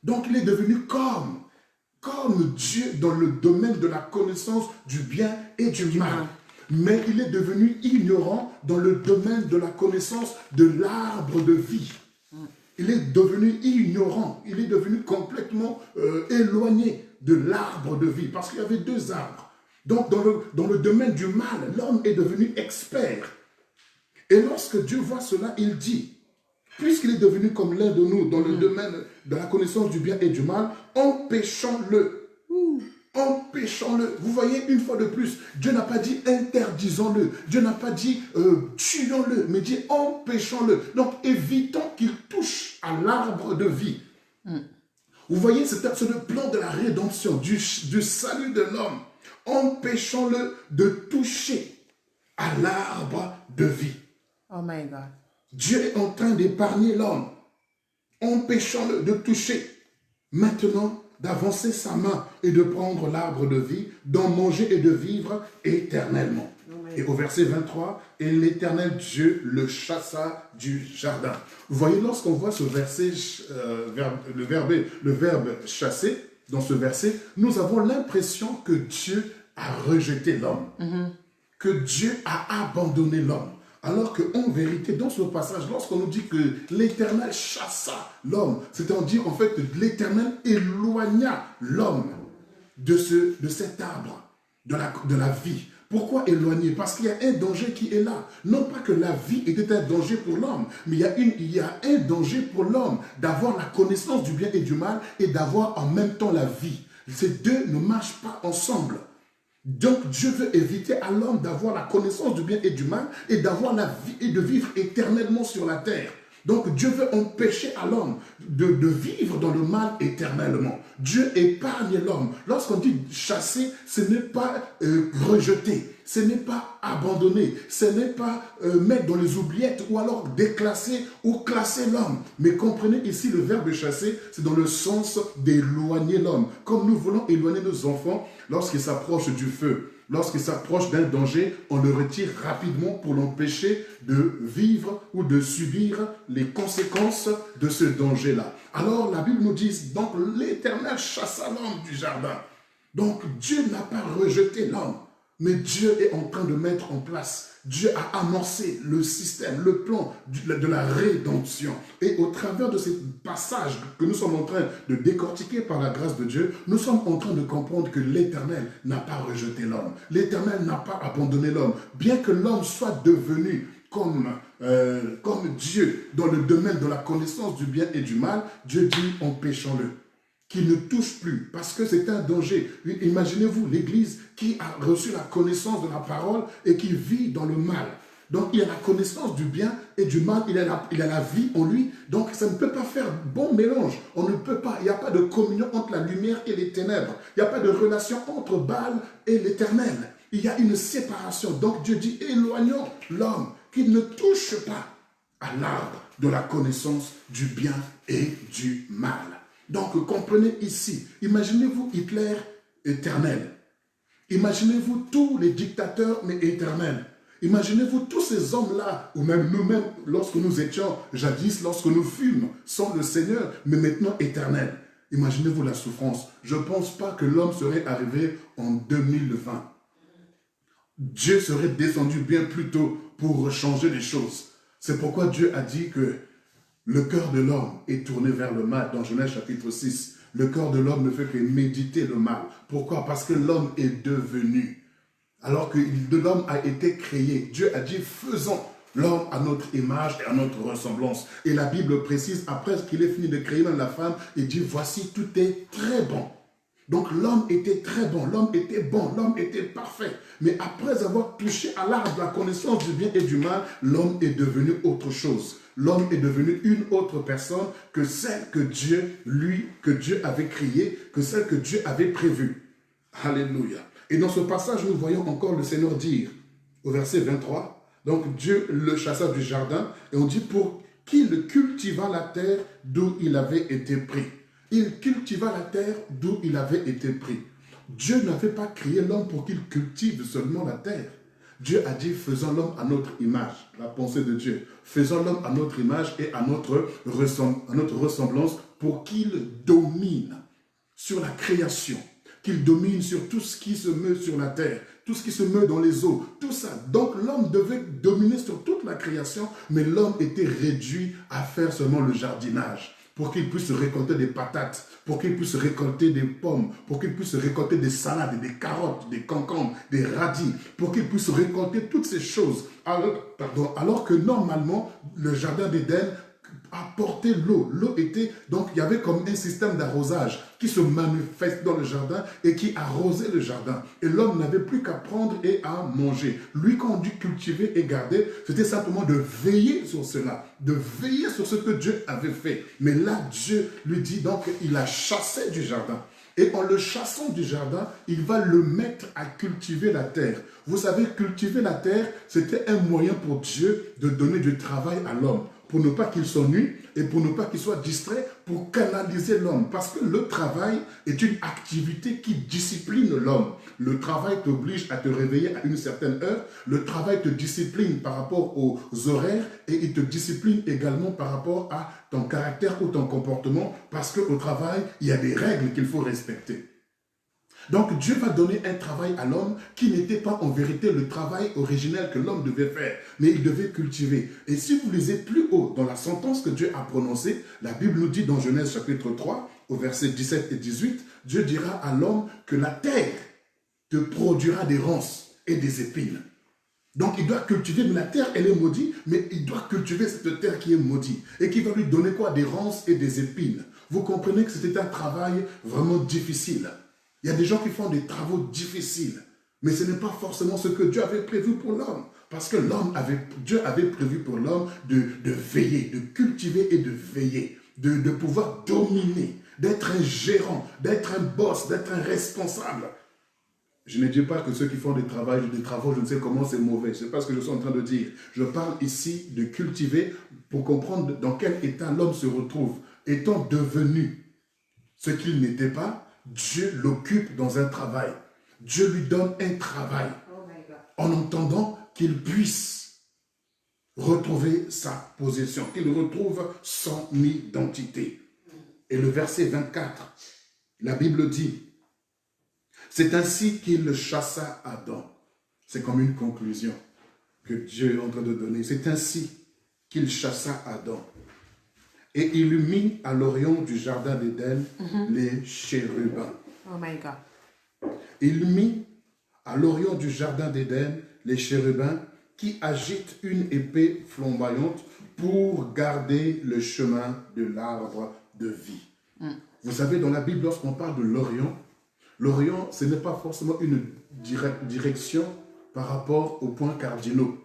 Donc il est devenu comme Dieu dans le domaine de la connaissance du bien et du mal. Mais il est devenu ignorant dans le domaine de la connaissance de l'arbre de vie. Il est devenu ignorant, il est devenu complètement éloigné de l'arbre de vie, parce qu'il y avait deux arbres. Donc dans le domaine du mal, l'homme est devenu expert. Et lorsque Dieu voit cela, il dit, puisqu'il est devenu comme l'un de nous dans le domaine de la connaissance du bien et du mal, empêchons-le. Empêchons-le. Vous voyez, une fois de plus, Dieu n'a pas dit interdisons-le. Dieu n'a pas dit tuons-le, mais dit empêchons-le. Donc évitons qu'il touche à l'arbre de vie. Vous voyez, c'est le plan de la rédemption, du salut de l'homme. Empêchons-le de toucher à l'arbre de vie. Oh my God. Dieu est en train d'épargner l'homme. Empêchons-le de toucher. Maintenant, d'avancer sa main et de prendre l'arbre de vie, d'en manger et de vivre éternellement. Et au verset 23, « Et l'Éternel Dieu le chassa du jardin. » Vous voyez, lorsqu'on voit ce verset, le verbe chasser, dans ce verset, nous avons l'impression que Dieu a rejeté l'homme, que Dieu a abandonné l'homme. Alors qu'en vérité, dans ce passage, lorsqu'on nous dit que l'Éternel chassa l'homme, c'est-à-dire en fait que l'Éternel éloigna l'homme de cet arbre, de la vie. Pourquoi éloigner? Parce qu'il y a un danger qui est là. Non pas que la vie était un danger pour l'homme, mais il y a un danger pour l'homme d'avoir la connaissance du bien et du mal et d'avoir en même temps la vie. Ces deux ne marchent pas ensemble. Donc Dieu veut éviter à l'homme d'avoir la connaissance du bien et du mal et d'avoir la vie et de vivre éternellement sur la terre. Donc Dieu veut empêcher à l'homme de vivre dans le mal éternellement. Dieu épargne l'homme. Lorsqu'on dit chasser, ce n'est pas rejeter, ce n'est pas abandonner, ce n'est pas mettre dans les oubliettes ou alors déclasser ou classer l'homme. Mais comprenez ici le verbe chasser, c'est dans le sens d'éloigner l'homme. Comme nous voulons éloigner nos enfants lorsqu'ils s'approchent du feu. Lorsqu'il s'approche d'un danger, on le retire rapidement pour l'empêcher de vivre ou de subir les conséquences de ce danger-là. Alors la Bible nous dit, donc l'Éternel chassa l'homme du jardin. Donc Dieu n'a pas rejeté l'homme, mais Dieu est en train de mettre en place. Dieu a amorcé le système, le plan de la rédemption. Et au travers de ce passage que nous sommes en train de décortiquer par la grâce de Dieu, nous sommes en train de comprendre que l'Éternel n'a pas rejeté l'homme. L'Éternel n'a pas abandonné l'homme. Bien que l'homme soit devenu comme Dieu dans le domaine de la connaissance du bien et du mal, Dieu dit empêchons-le. Qu'il ne touche plus, parce que c'est un danger. Imaginez-vous l'Église qui a reçu la connaissance de la parole et qui vit dans le mal. Donc il a la connaissance du bien et du mal, il a la vie en lui, donc ça ne peut pas faire bon mélange. On ne peut pas, il n'y a pas de communion entre la lumière et les ténèbres. Il n'y a pas de relation entre Baal et l'Éternel. Il y a une séparation. Donc Dieu dit, éloignons l'homme, qu'il ne touche pas à l'arbre de la connaissance du bien et du mal. Donc, comprenez ici, imaginez-vous Hitler éternel. Imaginez-vous tous les dictateurs, mais éternels. Imaginez-vous tous ces hommes-là, ou même nous-mêmes, lorsque nous étions jadis, lorsque nous fûmes sans le Seigneur, mais maintenant éternels. Imaginez-vous la souffrance. Je ne pense pas que l'homme serait arrivé en 2020. Dieu serait descendu bien plus tôt pour changer les choses. C'est pourquoi Dieu a dit que le cœur de l'homme est tourné vers le mal, dans Genèse chapitre 6. Le cœur de l'homme ne fait que méditer le mal. Pourquoi? Parce que l'homme est devenu. Alors que l'homme a été créé, Dieu a dit, faisons l'homme à notre image et à notre ressemblance. Et la Bible précise, après qu'il ait fini de créer même la femme, il dit, voici, tout est très bon. Donc l'homme était très bon, l'homme était bon, l'homme était parfait. Mais après avoir touché à l'arbre de la connaissance du bien et du mal, l'homme est devenu autre chose. L'homme est devenu une autre personne que celle que Dieu avait créée, que celle que Dieu avait prévue. Alléluia. Et dans ce passage, nous voyons encore le Seigneur dire, au verset 23, donc Dieu le chassa du jardin, et on dit pour qu'il cultiva la terre d'où il avait été pris. Il cultiva la terre d'où il avait été pris. Dieu n'avait pas créé l'homme pour qu'il cultive seulement la terre. Dieu a dit, faisons l'homme à notre image, la pensée de Dieu. Faisons l'homme à notre image et à notre ressemblance pour qu'il domine sur la création, qu'il domine sur tout ce qui se meut sur la terre, tout ce qui se meut dans les eaux, tout ça. Donc l'homme devait dominer sur toute la création, mais l'homme était réduit à faire seulement le jardinage. Pour qu'il puisse récolter des patates, pour qu'il puisse récolter des pommes, pour qu'il puisse récolter des salades, des carottes, des concombres, des radis, pour qu'il puisse récolter toutes ces choses. Alors que normalement, le jardin d'Éden apportait l'eau. L'eau était, donc il y avait comme un système d'arrosage qui se manifeste dans le jardin et qui arrosait le jardin. Et l'homme n'avait plus qu'à prendre et à manger. Lui, quand on dit cultiver et garder, c'était simplement de veiller sur cela, de veiller sur ce que Dieu avait fait. Mais là, Dieu lui dit donc, il a chassé du jardin. Et en le chassant du jardin, il va le mettre à cultiver la terre. Vous savez, cultiver la terre, c'était un moyen pour Dieu de donner du travail à l'homme, pour ne pas qu'il s'ennuie et pour ne pas qu'il soit distrait, pour canaliser l'homme. Parce que le travail est une activité qui discipline l'homme. Le travail t'oblige à te réveiller à une certaine heure. Le travail te discipline par rapport aux horaires et il te discipline également par rapport à ton caractère ou ton comportement, parce qu'au travail, il y a des règles qu'il faut respecter. Donc Dieu va donner un travail à l'homme qui n'était pas en vérité le travail originel que l'homme devait faire, mais il devait cultiver. Et si vous lisez plus haut dans la sentence que Dieu a prononcée, la Bible nous dit dans Genèse chapitre 3, au verset 17 et 18, Dieu dira à l'homme que la terre te produira des ronces et des épines. Donc il doit cultiver, mais la terre elle est maudite, mais il doit cultiver cette terre qui est maudite et qui va lui donner quoi? Des ronces et des épines. Vous comprenez que c'était un travail vraiment difficile. Il y a des gens qui font des travaux difficiles, mais ce n'est pas forcément ce que Dieu avait prévu pour l'homme. Parce que Dieu avait prévu pour l'homme de veiller, de cultiver et de veiller, de pouvoir dominer, d'être un gérant, d'être un boss, d'être un responsable. Je ne dis pas que ceux qui font des travaux, je ne sais comment, c'est mauvais. Ce n'est pas ce que je suis en train de dire. Je parle ici de cultiver pour comprendre dans quel état l'homme se retrouve. Étant devenu ce qu'il n'était pas, Dieu l'occupe dans un travail. Dieu lui donne un travail en entendant qu'il puisse retrouver sa position, qu'il retrouve son identité. Et le verset 24, la Bible dit, c'est ainsi qu'il chassa Adam. C'est comme une conclusion que Dieu est en train de donner. C'est ainsi qu'il chassa Adam. Et il mit à l'orient du jardin d'Éden les chérubins. Oh my God. Il mit à l'orient du jardin d'Éden les chérubins qui agitent une épée flamboyante pour garder le chemin de l'arbre de vie. Vous savez, dans la Bible, lorsqu'on parle de l'orient, l'orient, ce n'est pas forcément une direction par rapport aux points cardinaux.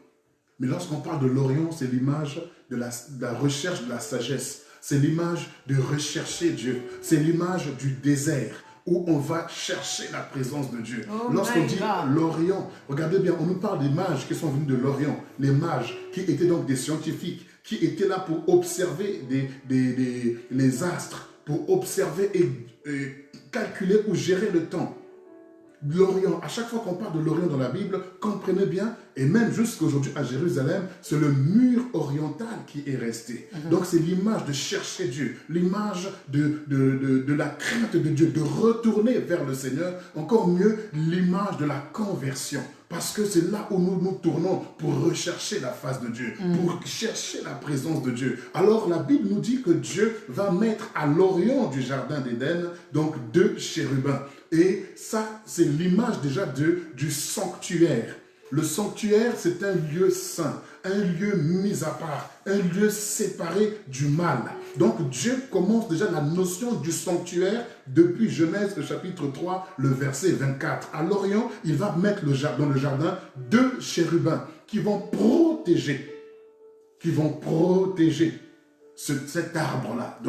Mais lorsqu'on parle de l'Orient, c'est l'image de la recherche de la sagesse. C'est l'image de rechercher Dieu. C'est l'image du désert où on va chercher la présence de Dieu. Oh Lorsqu'on dit l'Orient, regardez bien, on nous parle des mages qui sont venus de l'Orient. Les mages qui étaient donc des scientifiques, qui étaient là pour observer les astres, pour observer et calculer ou gérer le temps. L'Orient, à chaque fois qu'on parle de l'Orient dans la Bible, comprenez bien, et même jusqu'aujourd'hui à Jérusalem, c'est le mur oriental qui est resté. Donc c'est l'image de chercher Dieu, l'image de la crainte de Dieu, de retourner vers le Seigneur, encore mieux l'image de la conversion. Parce que c'est là où nous nous tournons pour rechercher la face de Dieu, pour chercher la présence de Dieu. Alors la Bible nous dit que Dieu va mettre à l'orient du jardin d'Éden, donc 2 chérubins. Et ça, c'est l'image déjà du sanctuaire. Le sanctuaire, c'est un lieu saint, un lieu mis à part, un lieu séparé du mal. Donc Dieu commence déjà la notion du sanctuaire depuis Genèse, le chapitre 3, le verset 24. À l'orient, il va mettre dans le jardin 2 chérubins qui vont protéger cet arbre-là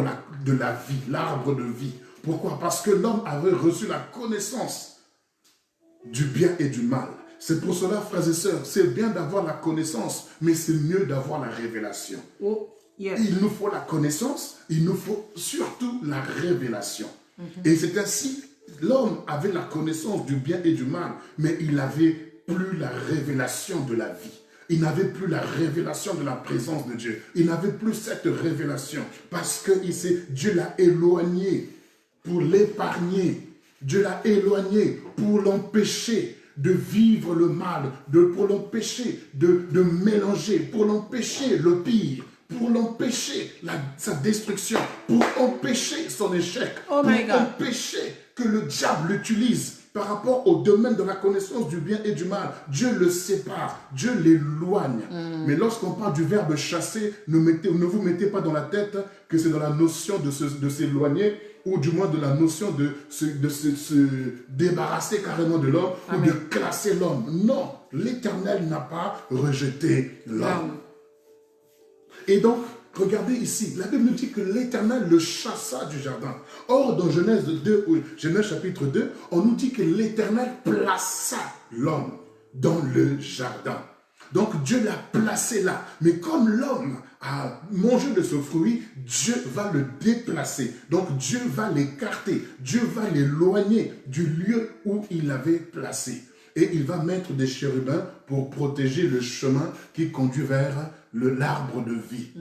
de la vie, l'arbre de vie. Pourquoi? Parce que l'homme avait reçu la connaissance du bien et du mal. C'est pour cela, frères et sœurs, c'est bien d'avoir la connaissance, mais c'est mieux d'avoir la révélation. Oh, yes. Il nous faut la connaissance, il nous faut surtout la révélation. Et c'est ainsi, l'homme avait la connaissance du bien et du mal, mais il n'avait plus la révélation de la vie. Il n'avait plus la révélation de la présence de Dieu. Il n'avait plus cette révélation parce que Dieu l'a éloigné pour l'épargner. Dieu l'a éloigné pour l'empêcher de vivre le mal, pour l'empêcher de mélanger, pour l'empêcher le pire, pour l'empêcher sa destruction, pour empêcher son échec, pour empêcher que le diable l'utilise par rapport au domaine de la connaissance du bien et du mal. Dieu le sépare, Dieu l'éloigne. Mais lorsqu'on parle du verbe chasser, ne vous mettez pas dans la tête que c'est dans la notion de s'éloigner, ou du moins de la notion de se débarrasser carrément de l'homme, ou de classer l'homme. Non, l'Éternel n'a pas rejeté l'homme. Et donc, regardez ici, la Bible nous dit que l'Éternel le chassa du jardin. Or, dans Genèse chapitre 2, on nous dit que l'Éternel plaça l'homme dans le jardin. Donc Dieu l'a placé là. Mais comme l'homme a mangé de ce fruit, Dieu va le déplacer. Donc Dieu va l'écarter. Dieu va l'éloigner du lieu où il l'avait placé. et il va mettre des chérubins pour protéger le chemin qui conduit vers l'arbre de vie.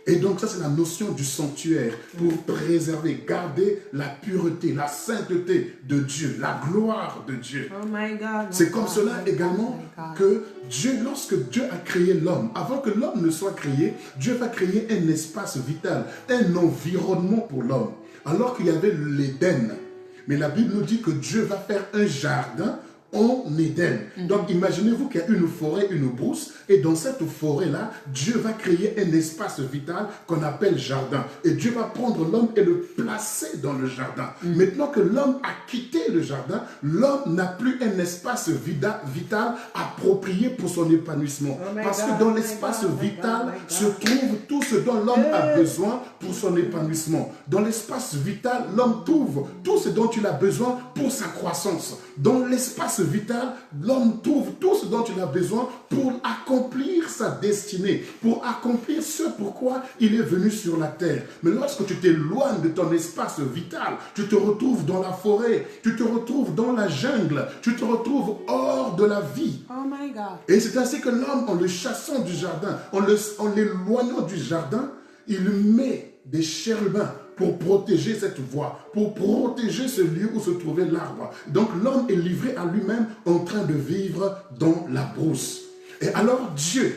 Et donc ça c'est la notion du sanctuaire pour préserver, garder la pureté, la sainteté de Dieu, la gloire de Dieu. Oh my God. C'est comme cela également que Dieu, lorsque Dieu a créé l'homme, avant que l'homme ne soit créé, Dieu va créer un espace vital, un environnement pour l'homme. Alors qu'il y avait l'Éden. Mais la Bible nous dit que Dieu va faire un jardin en Éden. Donc imaginez-vous qu'il y a une forêt, une brousse, et dans cette forêt-là, Dieu va créer un espace vital qu'on appelle jardin. Et Dieu va prendre l'homme et le placer dans le jardin. Maintenant que l'homme a quitté le jardin, l'homme n'a plus un espace vital approprié pour son épanouissement. Parce que dans l'espace vital se trouve tout ce dont l'homme a besoin pour son épanouissement. Dans l'espace vital, l'homme trouve tout ce dont il a besoin pour sa croissance. Dans l'espace vital, l'homme trouve tout ce dont il a besoin pour accomplir sa destinée, pour accomplir ce pourquoi il est venu sur la terre. Mais lorsque tu t'éloignes de ton espace vital, tu te retrouves dans la forêt, tu te retrouves dans la jungle, tu te retrouves hors de la vie. Oh my God. Et c'est ainsi que l'homme, en le chassant du jardin, en l'éloignant du jardin, il met des chérubins pour protéger cette voie, pour protéger ce lieu où se trouvait l'arbre. Donc l'homme est livré à lui-même en train de vivre dans la brousse. Et alors Dieu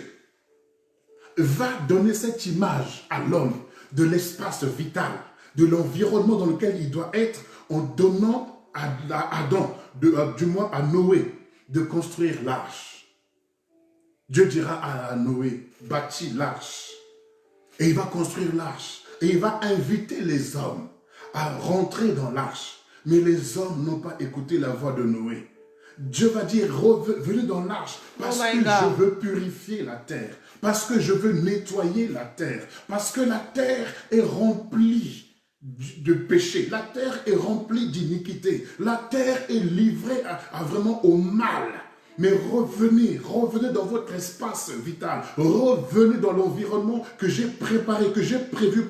va donner cette image à l'homme de l'espace vital, de l'environnement dans lequel il doit être, en donnant à Adam, du moins à Noé, de construire l'arche. Dieu dira à Noé, bâtis l'arche. Et il va construire l'arche. Et il va inviter les hommes à rentrer dans l'arche. Mais les hommes n'ont pas écouté la voix de Noé. Dieu va dire, venez dans l'arche parce que je veux purifier la terre. Parce que je veux nettoyer la terre. Parce que la terre est remplie de péché. La terre est remplie d'iniquité. La terre est livrée vraiment au mal. Mais revenez dans votre espace vital. Revenez dans l'environnement que j'ai préparé, que j'ai prévu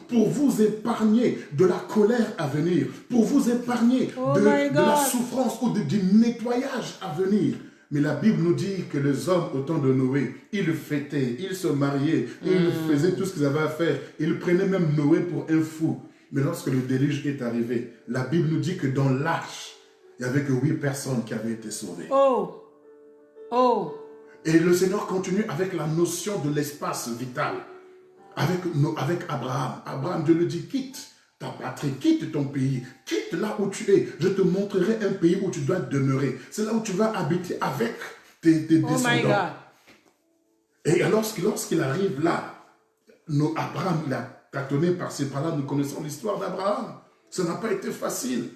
pour vous épargner de la colère à venir, pour vous épargner de la souffrance ou du nettoyage à venir. Mais la Bible nous dit que les hommes au temps de Noé, ils fêtaient, ils se mariaient, ils faisaient tout ce qu'ils avaient à faire. Ils prenaient même Noé pour un fou. Mais lorsque le déluge est arrivé, la Bible nous dit que dans l'arche, il n'y avait que 8 personnes qui avaient été sauvées. Et le Seigneur continue avec la notion de l'espace vital. Avec Abraham. Abraham, Dieu lui dit, quitte ta patrie, quitte ton pays, quitte là où tu es. Je te montrerai un pays où tu dois demeurer. C'est là où tu vas habiter avec tes descendants. Et lorsqu'il arrive là, Abraham, il a tâtonné par ces par-là. Nous connaissons l'histoire d'Abraham. Ça n'a pas été facile.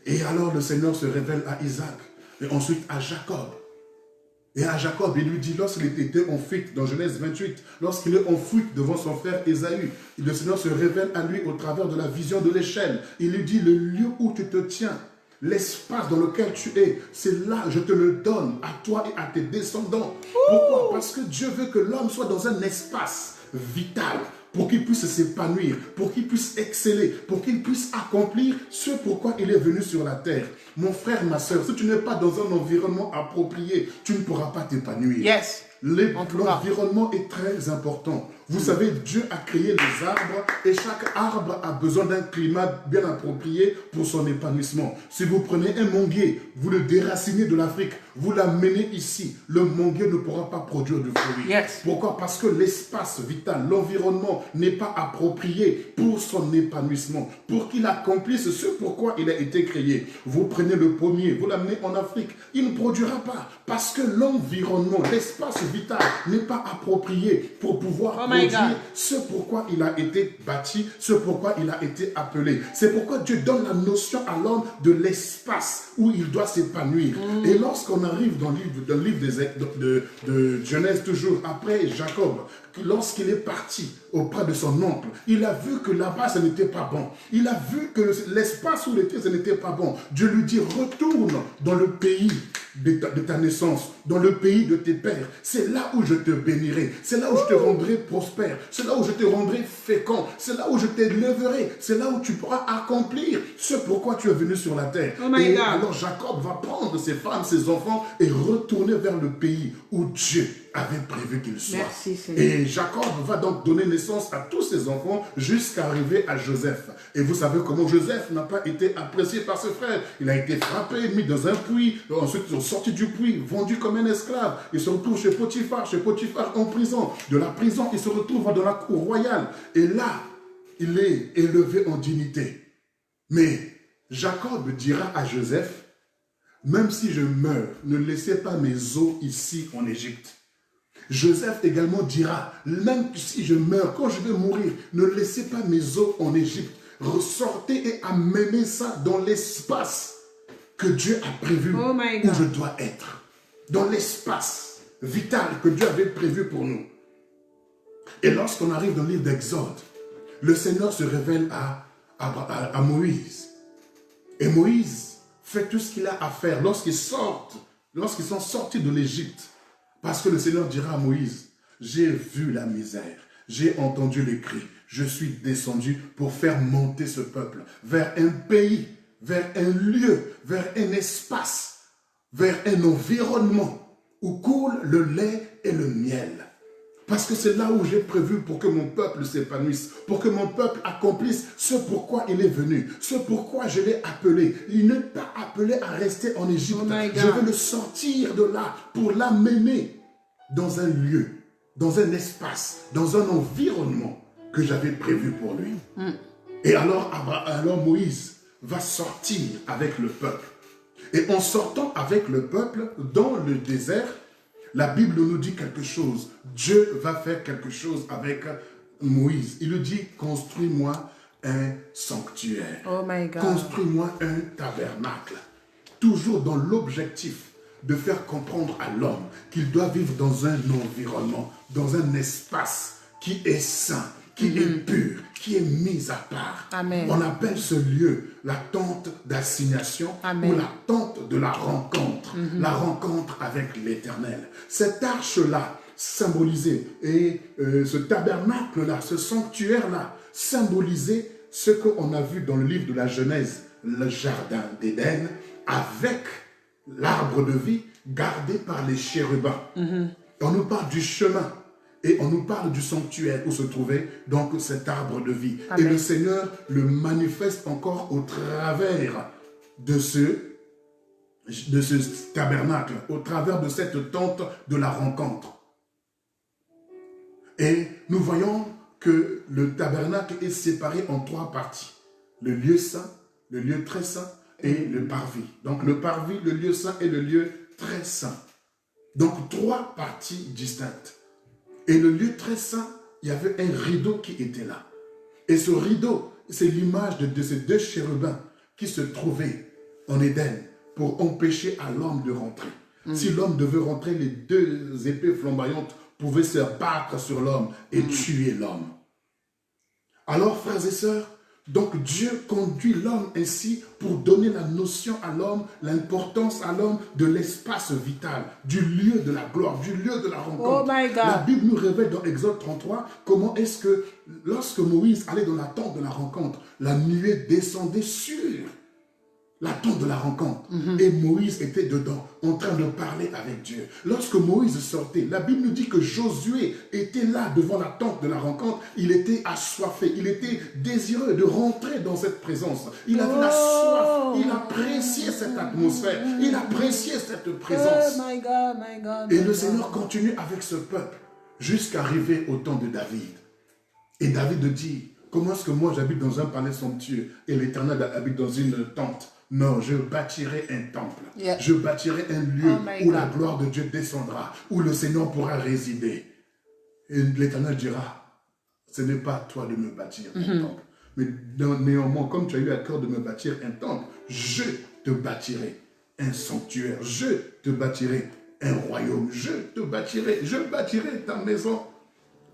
Et alors le Seigneur se révèle à Isaac. Et ensuite à Jacob. Et à Jacob, il lui dit, lorsqu'il était en fuite, dans Genèse 28, lorsqu'il est en fuite devant son frère Ésaü, le Seigneur se révèle à lui au travers de la vision de l'échelle. Il lui dit, le lieu où tu te tiens, l'espace dans lequel tu es, c'est là, je te le donne à toi et à tes descendants. Pourquoi? Parce que Dieu veut que l'homme soit dans un espace vital, pour qu'il puisse s'épanouir, pour qu'il puisse exceller, pour qu'il puisse accomplir ce pourquoi il est venu sur la terre. Mon frère, ma soeur, si tu n'es pas dans un environnement approprié, tu ne pourras pas t'épanouir. Yes. L'environnement est très important. Vous savez, Dieu a créé les arbres et chaque arbre a besoin d'un climat bien approprié pour son épanouissement. Si vous prenez un manguier, vous le déracinez de l'Afrique, vous l'amenez ici, le manguier ne pourra pas produire de fruits. Yes. Pourquoi? Parce que l'espace vital, l'environnement n'est pas approprié pour son épanouissement, pour qu'il accomplisse ce pourquoi il a été créé. Vous prenez le pommier, vous l'amenez en Afrique, il ne produira pas parce que l'environnement, l'espace vital n'est pas approprié pour pouvoir produire ce pourquoi il a été bâti, ce pourquoi il a été appelé. C'est pourquoi Dieu donne la notion à l'homme de l'espace où il doit s'épanouir. Et lorsqu'on arrive dans le livre de Genèse, toujours après Jacob, lorsqu'il est parti auprès de son oncle, il a vu que là-bas, ce n'était pas bon. Il a vu que l'espace où il était, ce n'était pas bon. Dieu lui dit, retourne dans le pays de ta naissance, dans le pays de tes pères. C'est là où je te bénirai. C'est là où je te rendrai prospère. C'est là où je te rendrai fécond. C'est là où je t'éleverai. C'est là où tu pourras accomplir ce pourquoi tu es venu sur la terre. Et alors Jacob va prendre ses femmes, ses enfants et retourner vers le pays où Dieu avait prévu qu'il soit. Merci, Seigneur. Et Jacob va donc donner naissance à tous ses enfants jusqu'à arriver à Joseph. Et vous savez comment Joseph n'a pas été apprécié par ses frères. Il a été frappé, mis dans un puits, ensuite sorti du puits, vendu comme un esclave. Il se retrouve chez Potiphar en prison. De la prison, il se retrouve dans la cour royale. Et là, il est élevé en dignité. Mais Jacob dira à Joseph, même si je meurs, ne laissez pas mes os ici en Égypte. Joseph également dira, même si je meurs, quand je vais mourir, ne laissez pas mes os en Égypte. Ressortez et amenez ça dans l'espace que Dieu a prévu où je dois être. Dans l'espace vital que Dieu avait prévu pour nous. Et lorsqu'on arrive dans le livre d'Exode, le Seigneur se révèle à Moïse. Et Moïse fait tout ce qu'il a à faire lorsqu'ils sont sortis de l'Égypte. Parce que le Seigneur dira à Moïse, j'ai vu la misère, j'ai entendu les cris, je suis descendu pour faire monter ce peuple vers un pays, vers un lieu, vers un espace, vers un environnement où coule le lait et le miel. Parce que c'est là où j'ai prévu pour que mon peuple s'épanouisse, pour que mon peuple accomplisse ce pourquoi il est venu, ce pourquoi je l'ai appelé. Il n'est pas appelé à rester en Égypte. Je veux le sortir de là pour l'amener dans un lieu, dans un espace, dans un environnement que j'avais prévu pour lui. Et alors Moïse va sortir avec le peuple. Et en sortant avec le peuple dans le désert, la Bible nous dit quelque chose. Dieu va faire quelque chose avec Moïse. Il lui dit, construis-moi un sanctuaire. Oh my God. Construis-moi un tabernacle. Toujours dans l'objectif de faire comprendre à l'homme qu'il doit vivre dans un environnement, dans un espace qui est saint, qui est pur, qui est mis à part. Amen. On appelle ce lieu la tente d'assignation ou la tente de la rencontre. La rencontre avec l'Éternel. Cette arche-là, symbolisée, et ce tabernacle-là, ce sanctuaire-là, symbolisait ce qu'on a vu dans le livre de la Genèse, le jardin d'Éden, avec l'arbre de vie gardé par les chérubins. On nous parle du chemin. Et on nous parle du sanctuaire où se trouvait donc cet arbre de vie. Amen. Et le Seigneur le manifeste encore au travers de ce tabernacle, au travers de cette tente de la rencontre. Et nous voyons que le tabernacle est séparé en 3 parties. Le lieu saint, le lieu très saint et le parvis. Donc le parvis, le lieu saint et le lieu très saint. Donc 3 parties distinctes. Et le lieu très saint, il y avait un rideau qui était là. Et ce rideau, c'est l'image de ces 2 chérubins qui se trouvaient en Éden pour empêcher à l'homme de rentrer. Si l'homme devait rentrer, les 2 épées flamboyantes pouvaient se battre sur l'homme et tuer l'homme. Alors, frères et sœurs, donc Dieu conduit l'homme ainsi pour donner la notion à l'homme, l'importance à l'homme de l'espace vital, du lieu de la gloire, du lieu de la rencontre. Oh my God. La Bible nous révèle dans Exode 33 comment est-ce que lorsque Moïse allait dans la tente de la rencontre, la nuée descendait sur la tente de la rencontre. Et Moïse était dedans, en train de parler avec Dieu. Lorsque Moïse sortait, la Bible nous dit que Josué était là devant la tente de la rencontre. Il était assoiffé, il était désireux de rentrer dans cette présence. Il avait la soif, il appréciait cette atmosphère, il appréciait cette présence. Oh my God, my God. Et le Seigneur continue avec ce peuple jusqu'à arriver au temps de David. Et David dit, comment est-ce que moi j'habite dans un palais somptueux et l'Éternel habite dans une tente? Non, je bâtirai un temple. Yeah. Je bâtirai un lieu où la gloire de Dieu descendra, où le Seigneur pourra résider. Et l'Éternel dira, ce n'est pas à toi de me bâtir un temple. Mais néanmoins, comme tu as eu à cœur de me bâtir un temple, je te bâtirai un sanctuaire. Je te bâtirai un royaume. Je bâtirai ta maison.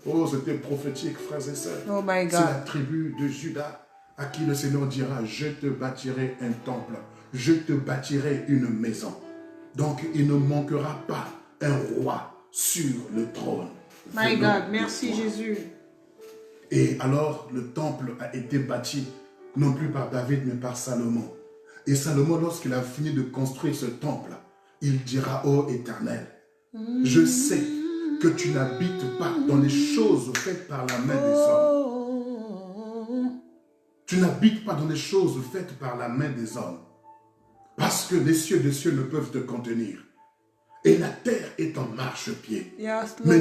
Oh, c'était prophétique, frères et sœurs. Oh my God. C'est la tribu de Juda à qui le Seigneur dira, je te bâtirai un temple, je te bâtirai une maison. Donc, il ne manquera pas un roi sur le trône. My God, merci Jésus. Et alors, le temple a été bâti, non plus par David, mais par Salomon. Et Salomon, lorsqu'il a fini de construire ce temple, il dira, ô Éternel, je sais que tu n'habites pas dans les choses faites par la main des hommes. Tu n'habites pas dans les choses faites par la main des hommes. Parce que les cieux des cieux ne peuvent te contenir. Et la terre est en marchepied. Yes, Lord. Mais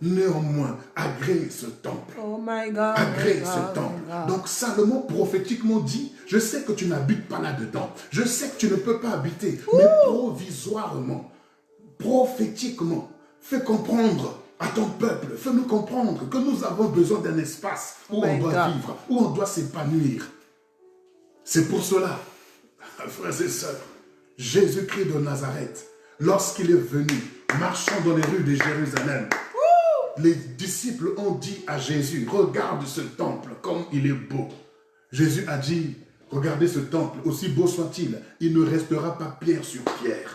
néanmoins, agrée ce temple. Oh my God. Agrée my ce God, temple. my God. Donc Salomon prophétiquement dit, je sais que tu n'habites pas là-dedans. Je sais que tu ne peux pas habiter. Mais provisoirement, prophétiquement, fais comprendre à ton peuple, fais-nous comprendre que nous avons besoin d'un espace où on doit vivre, où on doit s'épanouir. C'est pour cela, frères et sœurs, Jésus-Christ de Nazareth, lorsqu'il est venu, marchant dans les rues de Jérusalem, les disciples ont dit à Jésus, regarde ce temple comme il est beau. Jésus a dit, regardez ce temple, aussi beau soit-il, il ne restera pas pierre sur pierre.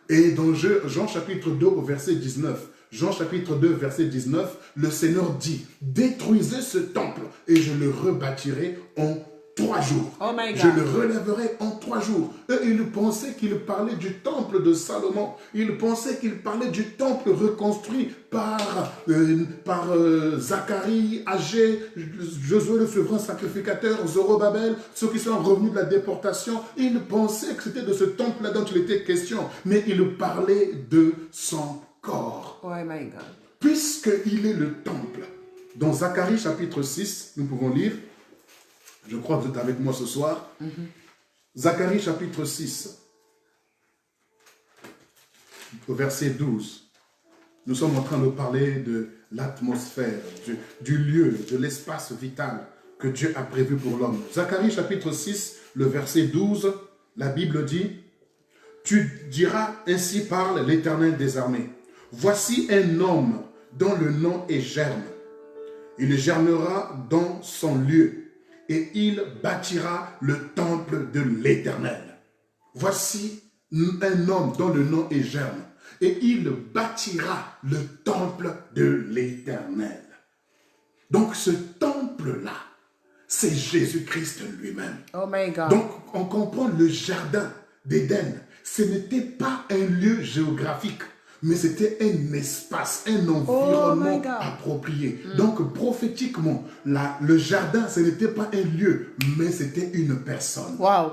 Et dans Jean chapitre 2 au verset 19, Jean chapitre 2 verset 19, le Seigneur dit, détruisez ce temple et je le rebâtirai en 3 jours. Oh my God. Je le relèverai en 3 jours. Eux, ils pensaient qu'il parlait du temple de Salomon. Ils pensaient qu'il parlait du temple reconstruit par Zacharie, Agé, Josué le souverain sacrificateur, Zorobabel, ceux qui sont revenus de la déportation. Ils pensaient que c'était de ce temple-là dont il était question. Mais il parlait de son corps. Oh my God. Puisqu'il est le temple. Dans Zacharie chapitre 6, nous pouvons lire. Je crois que vous êtes avec moi ce soir. Zacharie chapitre 6, au verset 12. Nous sommes en train de parler de l'atmosphère, du lieu, de l'espace vital que Dieu a prévu pour l'homme. Zacharie chapitre 6, le verset 12, la Bible dit, « Tu diras, ainsi parle l'Éternel des armées. Voici un homme dont le nom est Germe. Il germera dans son lieu. Et il bâtira le temple de l'Éternel. » Voici un homme dont le nom est Germe. Et il bâtira le temple de l'Éternel. Donc ce temple-là, c'est Jésus-Christ lui-même. Oh my God. Donc on comprend le jardin d'Éden. Ce n'était pas un lieu géographique, mais c'était un espace, un environnement approprié. Donc, prophétiquement, le jardin, ce n'était pas un lieu, mais c'était une personne. Wow.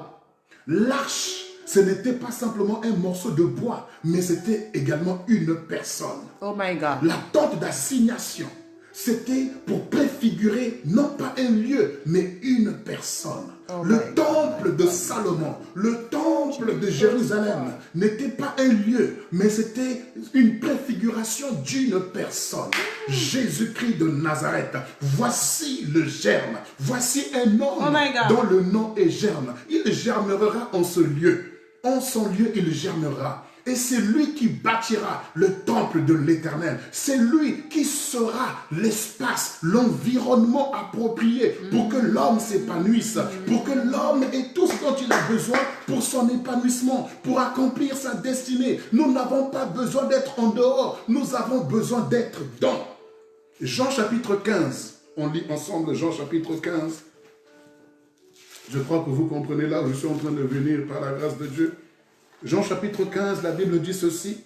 L'arche, ce n'était pas simplement un morceau de bois, mais c'était également une personne. Oh my God. La tente d'assignation, c'était pour préfigurer non pas un lieu, mais une personne. Le temple de Salomon, le temple de Jérusalem n'était pas un lieu, mais c'était une préfiguration d'une personne. Jésus-Christ de Nazareth, voici le germe, voici un homme dont le nom est Germe. Il germera en ce lieu, en son lieu il germera. Et c'est lui qui bâtira le temple de l'Éternel. C'est lui qui sera l'espace, l'environnement approprié pour que l'homme s'épanouisse, pour que l'homme ait tout ce dont il a besoin pour son épanouissement, pour accomplir sa destinée. Nous n'avons pas besoin d'être en dehors, nous avons besoin d'être dans. Jean chapitre 15, on lit ensemble Jean chapitre 15. Je crois que vous comprenez là où je suis en train de venir par la grâce de Dieu. Jean chapitre 15, la Bible dit ceci.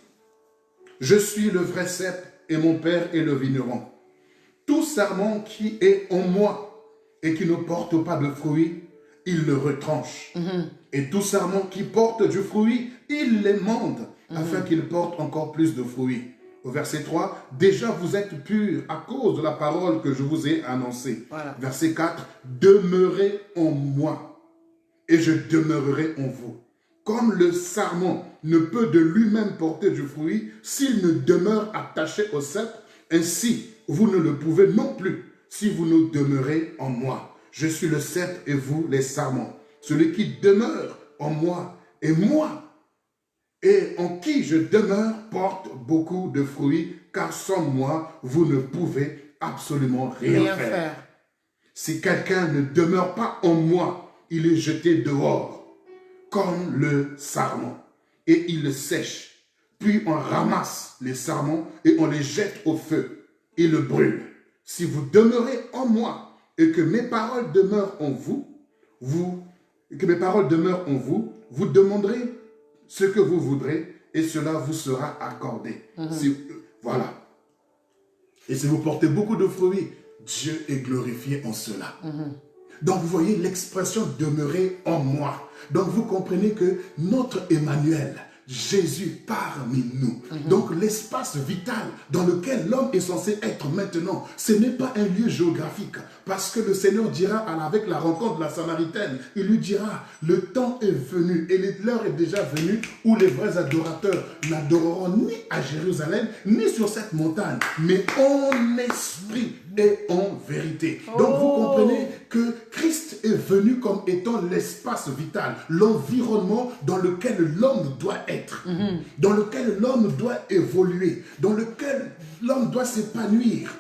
« Je suis le vrai cep et mon Père est le vigneron. Tout sarment qui est en moi et qui ne porte pas de fruits, il le retranche. Et tout sarment qui porte du fruit, il l'émende afin qu'il porte encore plus de fruits. » Au verset 3, « Déjà vous êtes purs à cause de la parole que je vous ai annoncée. Voilà. » Verset 4, « Demeurez en moi et je demeurerai en vous. Comme le sarment ne peut de lui-même porter du fruit s'il ne demeure attaché au cep, ainsi vous ne le pouvez non plus si vous ne demeurez en moi. Je suis le cep et vous les sarments. Celui qui demeure en moi et moi et en qui je demeure porte beaucoup de fruits, car sans moi vous ne pouvez absolument rien faire. Si quelqu'un ne demeure pas en moi, il est jeté dehors comme le sarment. et il le sèche. Puis on ramasse les sarments et on les jette au feu et le brûle. Si vous demeurez en moi et que mes paroles demeurent en vous, vous demanderez ce que vous voudrez et cela vous sera accordé. Voilà. Et si vous portez beaucoup de fruits, Dieu est glorifié en cela. Donc vous voyez l'expression « demeurer en moi ». Donc vous comprenez que notre Emmanuel, Jésus parmi nous. Donc l'espace vital dans lequel l'homme est censé être maintenant, ce n'est pas un lieu géographique. Parce que le Seigneur dira, avec la rencontre de la Samaritaine, il lui dira, le temps est venu et l'heure est déjà venue où les vrais adorateurs n'adoreront ni à Jérusalem, ni sur cette montagne, mais en esprit et en vérité. Donc vous comprenez que Christ est venu comme étant l'espace vital, l'environnement dans lequel l'homme doit être, dans lequel l'homme doit évoluer, dans lequel l'homme doit s'épanouir.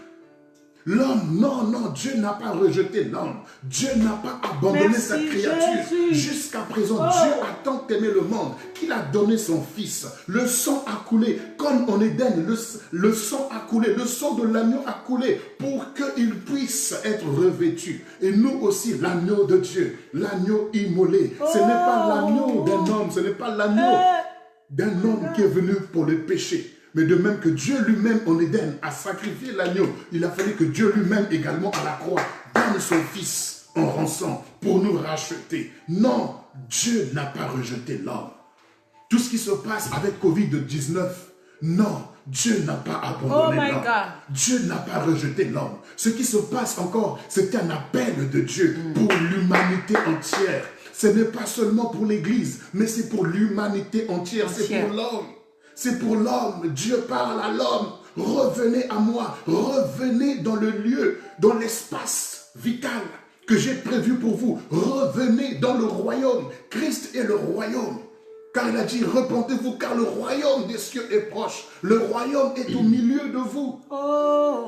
L'homme, non, Dieu n'a pas rejeté l'homme. Dieu n'a pas abandonné sa créature. Jusqu'à présent, Dieu a tant aimé le monde qu'il a donné son Fils. Le sang a coulé, comme en Éden, le sang a coulé, le sang de l'agneau a coulé pour qu'il puisse être revêtu. Et nous aussi, l'agneau de Dieu, l'agneau immolé. Ce n'est pas l'agneau d'un homme, ce n'est pas l'agneau d'un homme qui est venu pour le péché. Mais de même que Dieu lui-même en Éden a sacrifié l'agneau, il a fallu que Dieu lui-même également à la croix donne son Fils en rançon pour nous racheter. Non, Dieu n'a pas rejeté l'homme. Tout ce qui se passe avec Covid-19, non, Dieu n'a pas abandonné l'homme. Dieu n'a pas rejeté l'homme. Ce qui se passe encore, c'est un appel de Dieu pour l'humanité entière. Ce n'est pas seulement pour l'Église, mais c'est pour l'humanité entière, c'est pour l'homme. C'est pour l'homme. Dieu parle à l'homme. Revenez à moi. Revenez dans le lieu, dans l'espace vital que j'ai prévu pour vous. Revenez dans le royaume. Christ est le royaume. Car il a dit, repentez-vous, car le royaume des cieux est proche. Le royaume est au milieu de vous.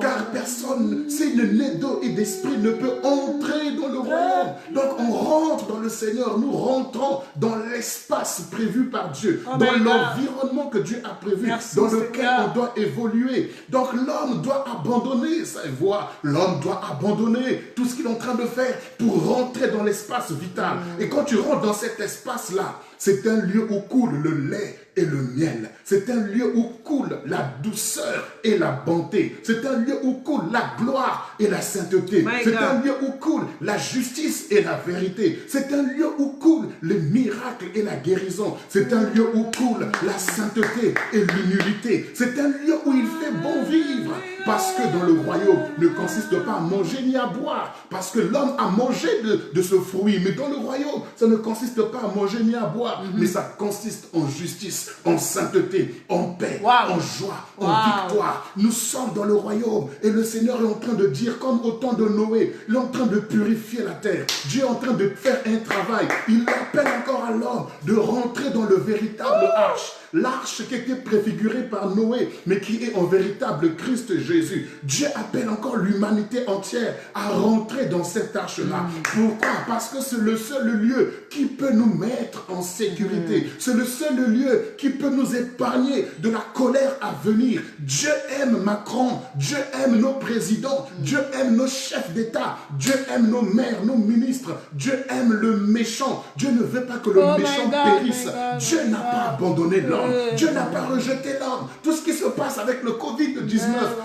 Car personne, s'il n'est né d'eau et d'esprit, ne peut entrer dans le royaume. Donc on rentre dans le Seigneur, nous rentrons dans l'espace prévu par Dieu, dans l'environnement que Dieu a prévu, dans lequel on doit évoluer. Donc l'homme doit abandonner sa voie, l'homme doit abandonner tout ce qu'il est en train de faire pour rentrer dans l'espace vital. Et quand tu rentres dans cet espace-là, c'est un lieu où coule le lait et le miel. C'est un lieu où coule la douceur et la bonté. C'est un lieu où coule la gloire et la sainteté. C'est un lieu où coule la justice et la vérité. C'est un lieu où coule les miracles et la guérison. C'est un lieu où coule la sainteté et l'humilité. C'est un lieu où il fait bon vivre. Parce que dans le royaume ne consiste pas à manger ni à boire. Parce que l'homme a mangé de ce fruit. Mais dans le royaume, ça ne consiste pas à manger ni à boire. Mais ça consiste en justice, en sainteté, en paix, en joie, en victoire. Nous sommes dans le royaume. Et le Seigneur est en train de dire, comme au temps de Noé, il est en train de purifier la terre. Dieu est en train de faire un travail. Il appelle encore à l'homme de rentrer dans le véritable arche. L'arche qui était préfigurée par Noé, mais qui est en véritable Christ Jésus. Dieu appelle encore l'humanité entière à rentrer dans cette arche-là. Pourquoi? Parce que c'est le seul lieu qui peut nous mettre en sécurité. C'est le seul lieu qui peut nous épargner de la colère à venir. Dieu aime Macron, Dieu aime nos présidents, Dieu aime nos chefs d'État, Dieu aime nos maires, nos ministres, Dieu aime le méchant. Dieu ne veut pas que le méchant périsse. Dieu n'a pas abandonné l'homme. Dieu n'a pas rejeté l'homme. Tout ce qui se passe avec le Covid-19,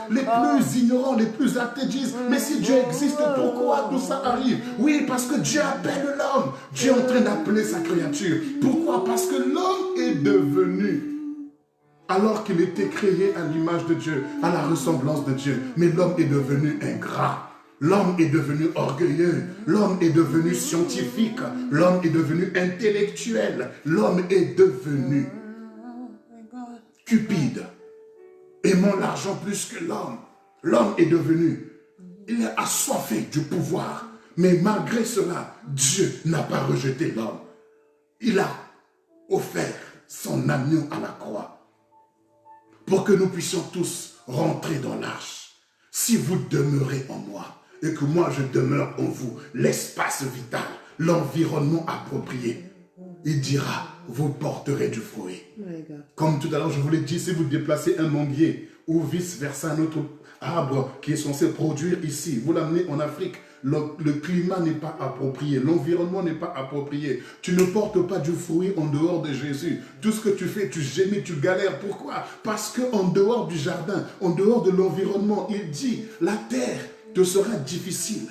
les plus ignorants, les plus athées disent, mais si Dieu existe, pourquoi tout ça arrive? Oui, parce que Dieu appelle l'homme. Dieu est en train d'appeler sa créature. Pourquoi? Parce que l'homme est devenu, alors qu'il était créé à l'image de Dieu, à la ressemblance de Dieu, mais l'homme est devenu ingrat. L'homme est devenu orgueilleux, l'homme est devenu scientifique, l'homme est devenu intellectuel, l'homme est devenu cupide, aimant l'argent plus que l'homme. L'homme est devenu, il est assoiffé du pouvoir. Mais malgré cela, Dieu n'a pas rejeté l'homme. Il a offert son agneau à la croix pour que nous puissions tous rentrer dans l'arche. Si vous demeurez en moi et que moi je demeure en vous, l'espace vital, l'environnement approprié, il dira, vous porterez du fruit. My God. Comme tout à l'heure, je vous l'ai dit, si vous déplacez un manguier ou vice-versa, un autre arbre qui est censé produire ici, vous l'amenez en Afrique, le climat n'est pas approprié, l'environnement n'est pas approprié. Tu ne portes pas du fruit en dehors de Jésus. Tout ce que tu fais, tu gémis, tu galères. Pourquoi? Parce qu'en dehors du jardin, en dehors de l'environnement, il dit, la terre te sera difficile.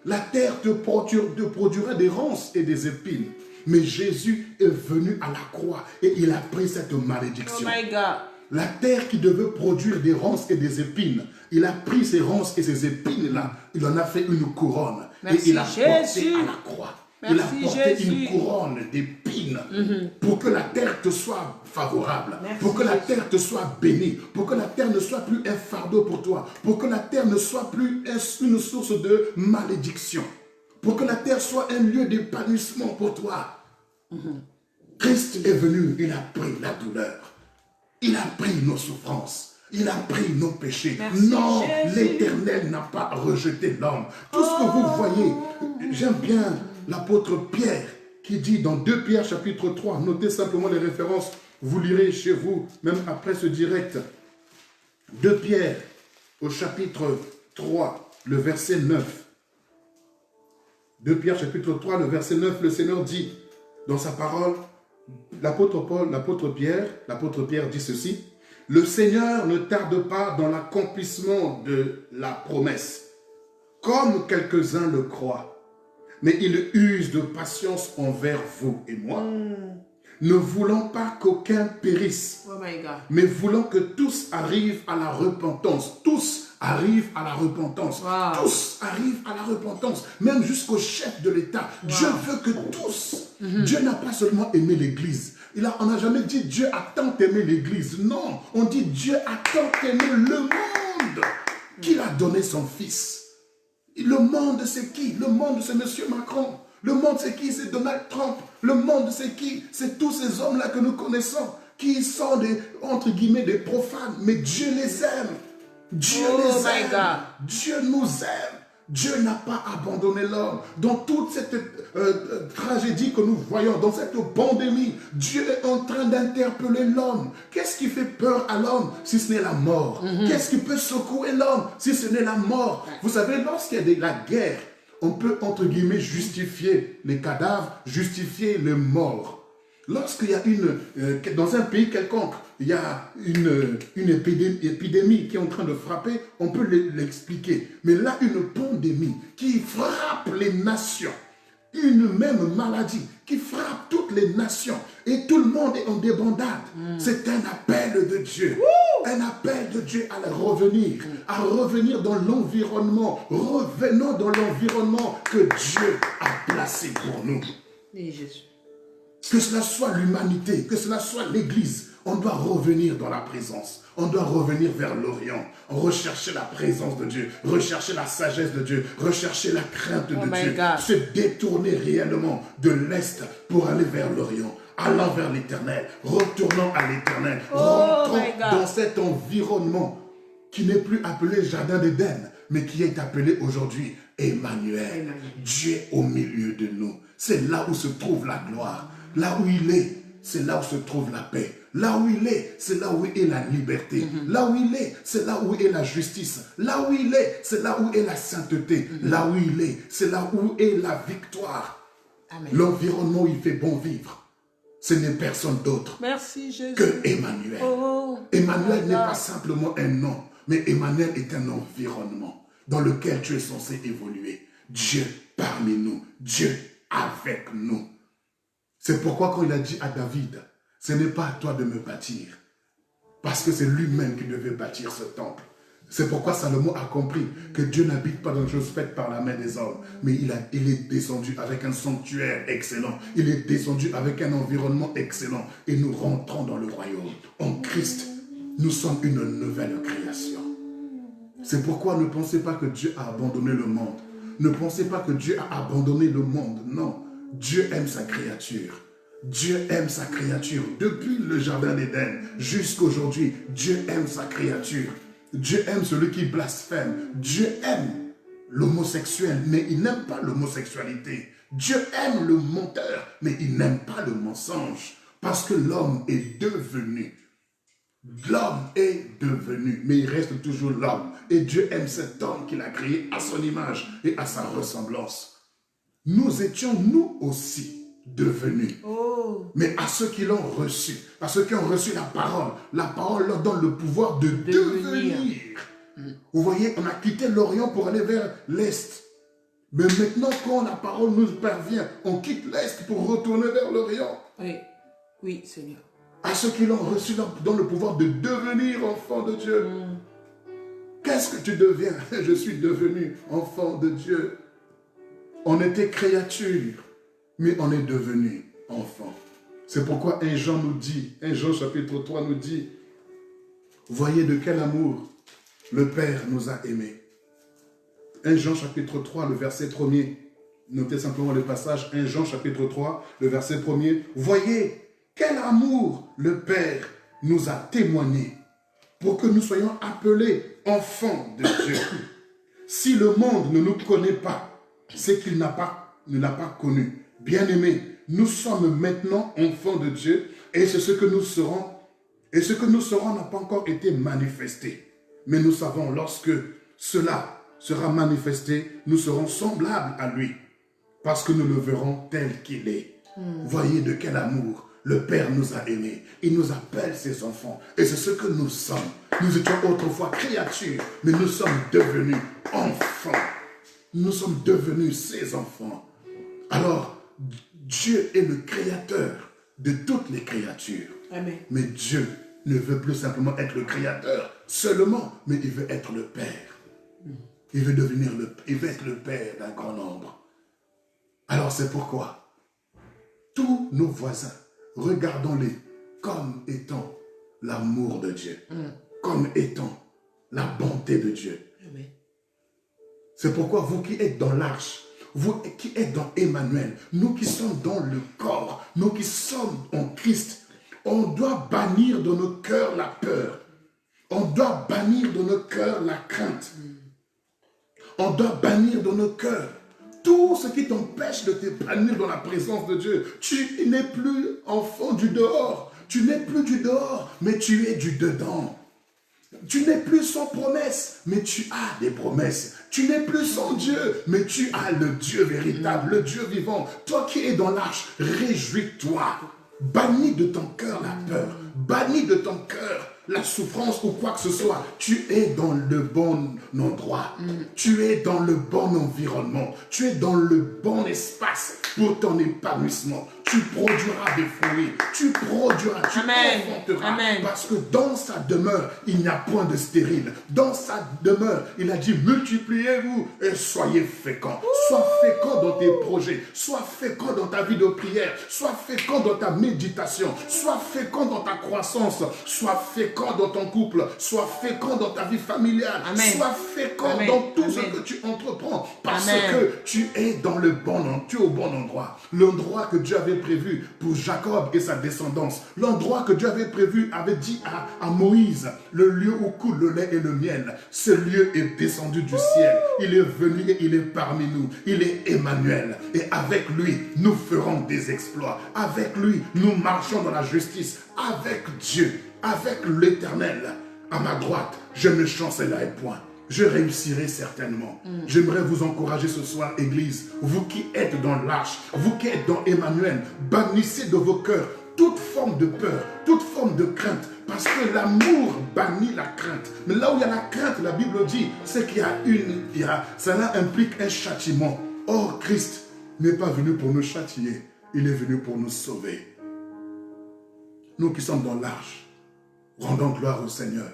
La terre te produira des ronces et des épines. Mais Jésus est venu à la croix et il a pris cette malédiction. Oh my God. La terre qui devait produire des ronces et des épines, il a pris ces ronces et ces épines-là, il en a fait une couronne. Merci, et il a porté Jésus. à la croix. Merci, il a porté Jésus. une couronne d'épines pour que la terre te soit favorable, Merci, pour que la Jésus. terre te soit bénie, pour que la terre ne soit plus un fardeau pour toi, pour que la terre ne soit plus une source de malédiction, pour que la terre soit un lieu d'épanouissement pour toi. Christ est venu, il a pris la douleur. Il a pris nos souffrances. Il a pris nos péchés. Merci, Non, Jésus. l'Éternel n'a pas rejeté l'homme. Tout ce que vous voyez, j'aime bien l'apôtre Pierre qui dit dans 2 Pierre chapitre 3, notez simplement les références, vous lirez chez vous, même après ce direct. 2 Pierre au chapitre 3, le verset 9. 2 Pierre chapitre 3, le verset 9, le Seigneur dit dans sa parole, l'apôtre Pierre dit ceci: le Seigneur ne tarde pas dans l'accomplissement de la promesse, comme quelques-uns le croient, mais il use de patience envers vous et moi, ne voulant pas qu'aucun périsse, Oh my God. mais voulant que tous arrivent à la repentance. Tous arrivent à la repentance. Wow. Tous arrivent à la repentance. Même jusqu'au chef de l'État. Dieu veut que tous. Dieu n'a pas seulement aimé l'Église. On n'a jamais dit Dieu a tant aimé l'Église. Non, on dit Dieu a tant aimé le monde qu'il a donné son Fils. Le monde, c'est qui? Le monde, c'est M. Macron. Le monde, c'est qui? C'est Donald Trump. Le monde, c'est qui? C'est tous ces hommes-là que nous connaissons, qui sont entre guillemets des profanes. Mais Dieu les aime. Dieu les my aime. God. Dieu nous aime. Dieu n'a pas abandonné l'homme. Dans toute cette tragédie que nous voyons, dans cette pandémie, Dieu est en train d'interpeller l'homme. Qu'est-ce qui fait peur à l'homme si ce n'est la mort? Qu'est-ce qui peut secouer l'homme si ce n'est la mort? Vous savez, lorsqu'il y a de la guerre, on peut, entre guillemets, justifier les cadavres, justifier les morts. Lorsqu'il y a dans un pays quelconque, il y a une épidémie qui est en train de frapper, on peut l'expliquer. Mais là, une pandémie qui frappe les nations, une même maladie qui frappe toutes les nations, et tout le monde est en débandade. C'est un appel de Dieu. Un appel de Dieu à revenir dans l'environnement. Revenons dans l'environnement que Dieu a placé pour nous. Et Jésus. Que cela soit l'humanité, que cela soit l'Église, on doit revenir dans la présence. On doit revenir vers l'Orient, rechercher la présence de Dieu, rechercher la sagesse de Dieu, rechercher la crainte de Dieu, se détourner réellement de l'Est pour aller vers l'Orient, allant vers l'Éternel, retournant à l'Éternel, rentrant dans cet environnement qui n'est plus appelé Jardin d'Éden, mais qui est appelé aujourd'hui Emmanuel. Dieu au milieu de nous. C'est là où se trouve la gloire. Là où il est, c'est là où se trouve la paix. Là où il est, c'est là où est la liberté. Là où il est, c'est là où est la justice. Là où il est, c'est là où est la sainteté. Là où il est, c'est là où est la victoire. L'environnement où il fait bon vivre, ce n'est personne d'autre que Emmanuel. Emmanuel n'est pas simplement un nom, mais Emmanuel est un environnement dans lequel tu es censé évoluer. Dieu parmi nous, Dieu avec nous. C'est pourquoi quand il a dit à David, ce n'est pas à toi de me bâtir, parce que c'est lui-même qui devait bâtir ce temple. C'est pourquoi Salomon a compris que Dieu n'habite pas dans des choses faites par la main des hommes, mais il est descendu avec un sanctuaire excellent, il est descendu avec un environnement excellent, et nous rentrons dans le royaume. En Christ, nous sommes une nouvelle création. C'est pourquoi ne pensez pas que Dieu a abandonné le monde. Ne pensez pas que Dieu a abandonné le monde. Non, Dieu aime sa créature. Dieu aime sa créature. Depuis le jardin d'Éden jusqu'à aujourd'hui, Dieu aime sa créature. Dieu aime celui qui blasphème. Dieu aime l'homosexuel, mais il n'aime pas l'homosexualité. Dieu aime le menteur, mais il n'aime pas le mensonge. Parce que l'homme est devenu. L'homme est devenu, mais il reste toujours l'homme. Et Dieu aime cet homme qu'il a créé à son image et à sa ressemblance. Nous étions nous aussi devenus. Oh. Mais à ceux qui l'ont reçu, à ceux qui ont reçu la parole leur donne le pouvoir de devenir. Vous voyez, on a quitté l'Orient pour aller vers l'Est. Mais maintenant, quand la parole nous parvient, on quitte l'Est pour retourner vers l'Orient. Oui, oui, Seigneur. À ceux qui l'ont reçu dans le pouvoir de devenir enfant de Dieu. Qu'est-ce que tu deviens? Je suis devenu enfant de Dieu. On était créature, mais on est devenu enfant. C'est pourquoi 1 Jean nous dit, 1 Jean chapitre 3 nous dit, voyez de quel amour le Père nous a aimés. 1 Jean chapitre 3, le verset 1er. Notez simplement le passage, 1 Jean chapitre 3, le verset 1er. Voyez quel amour le Père nous a témoigné pour que nous soyons appelés enfants de Dieu. Si le monde ne nous connaît pas, c'est qu'il ne l'a pas connu. Bien-aimés, nous sommes maintenant enfants de Dieu et c'est ce que nous serons. Et ce que nous serons n'a pas encore été manifesté. Mais nous savons, lorsque cela sera manifesté, nous serons semblables à lui. Parce que nous le verrons tel qu'il est. Voyez de quel amour le Père nous a aimés. Il nous appelle ses enfants. Et c'est ce que nous sommes. Nous étions autrefois créatures, mais nous sommes devenus enfants. Nous sommes devenus ses enfants. Alors, Dieu est le créateur de toutes les créatures. Amen. Mais Dieu ne veut plus simplement être le créateur seulement, mais il veut être le Père. Il veut être le Père d'un grand nombre. Alors c'est pourquoi tous nos voisins, regardons-les comme étant l'amour de Dieu, comme étant la bonté de Dieu. Amen. C'est pourquoi vous qui êtes dans l'arche, vous qui êtes dans Emmanuel, nous qui sommes dans le corps, nous qui sommes en Christ, on doit bannir de nos cœurs la peur. On doit bannir de nos cœurs la crainte. On doit bannir de nos cœurs tout ce qui t'empêche de t'épanouir dans la présence de Dieu. Tu n'es plus enfant du dehors. Tu n'es plus du dehors, mais tu es du dedans. Tu n'es plus sans promesse, mais tu as des promesses. Tu n'es plus sans Dieu, mais tu as le Dieu véritable, le Dieu vivant. Toi qui es dans l'arche, réjouis-toi. Bannis de ton cœur la peur. Bannis de ton cœur la souffrance ou quoi que ce soit. Tu es dans le bon endroit. Tu es dans le bon environnement. Tu es dans le bon espace pour ton épanouissement. Tu produiras des fruits. Tu produiras, tu enfanteras. Parce que dans sa demeure, il n'y a point de stérile. Dans sa demeure, il a dit multipliez-vous et soyez féconds. Sois fécond dans tes projets. Sois fécond dans ta vie de prière. Sois fécond dans ta méditation. Sois fécond dans ta croissance. Sois fécond dans ton couple. Sois fécond dans ta vie familiale. Amen. Sois fécond dans tout ce que tu entreprends. Parce que tu es dans le tu es au bon endroit. L'endroit que Dieu avait prévu pour Jacob et sa descendance. L'endroit que Dieu avait dit à Moïse, le lieu où coule le lait et le miel. Ce lieu est descendu du ciel. Il est venu et il est parmi nous. Il est Emmanuel. Et avec lui, nous ferons des exploits. Avec lui, nous marchons dans la justice. Avec Dieu, avec l'Éternel, à ma droite, je ne chancellerai point. Je réussirai certainement. J'aimerais vous encourager ce soir, Église. Vous qui êtes dans l'arche, vous qui êtes dans Emmanuel, bannissez de vos cœurs toute forme de peur, toute forme de crainte. Parce que l'amour bannit la crainte. Mais là où il y a la crainte, la Bible dit, c'est qu'il y a cela implique un châtiment. Or, Christ n'est pas venu pour nous châtier. Il est venu pour nous sauver. Nous qui sommes dans l'arche, rendons gloire au Seigneur.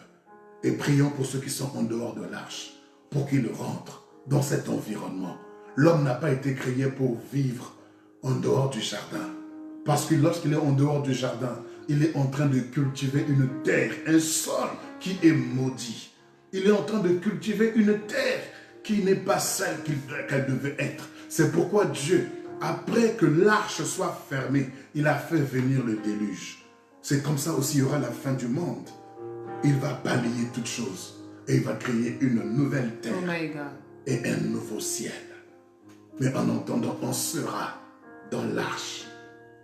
Et prions pour ceux qui sont en dehors de l'arche, pour qu'ils rentrent dans cet environnement. L'homme n'a pas été créé pour vivre en dehors du jardin. Parce que lorsqu'il est en dehors du jardin, il est en train de cultiver une terre, un sol qui est maudit. Il est en train de cultiver une terre qui n'est pas celle qu'elle devait être. C'est pourquoi Dieu, après que l'arche soit fermée, il a fait venir le déluge. C'est comme ça aussi il y aura la fin du monde. Il va balayer toutes choses et il va créer une nouvelle terre et un nouveau ciel. Mais en entendant, on sera dans l'arche,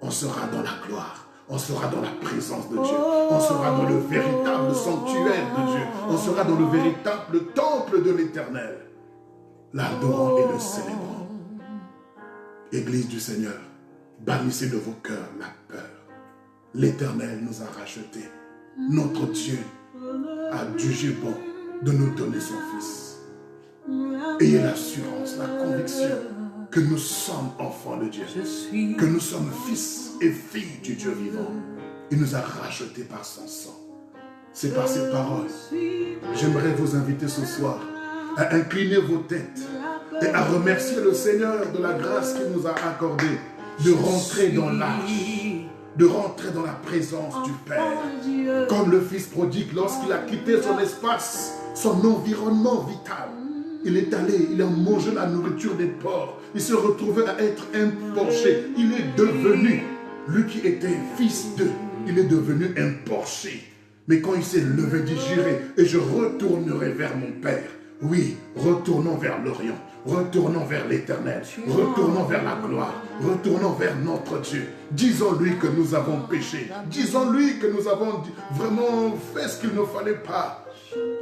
on sera dans la gloire, On sera dans la présence de Dieu. On sera dans le véritable sanctuaire de Dieu. On sera dans le véritable temple de l'Éternel. L'adorant et le célébrant. Église du Seigneur, bannissez de vos cœurs la peur. L'Éternel nous a rachetés. Notre Dieu a jugé bon de nous donner son Fils. Ayez l'assurance, la conviction que nous sommes enfants de Dieu, que nous sommes fils et filles du Dieu vivant. Il nous a rachetés par son sang. C'est par ces paroles. J'aimerais vous inviter ce soir à incliner vos têtes et à remercier le Seigneur de la grâce qu'il nous a accordée de rentrer dans l'arche, de rentrer dans la présence du Père. Comme le Fils prodigue lorsqu'il a quitté son espace, son environnement vital. Il est allé, il a mangé la nourriture des porcs. Il se retrouvait à être un porcher. Il est devenu, lui qui était fils d'eux, il est devenu un porcher. Mais quand il s'est levé, dit, j'irai et je retournerai vers mon Père. Oui, retournons vers l'Orient, retournons vers l'Éternel, retournons vers la gloire, retournons vers notre Dieu. Disons-lui que nous avons péché. Disons-lui que nous avons vraiment fait ce qu'il ne fallait pas.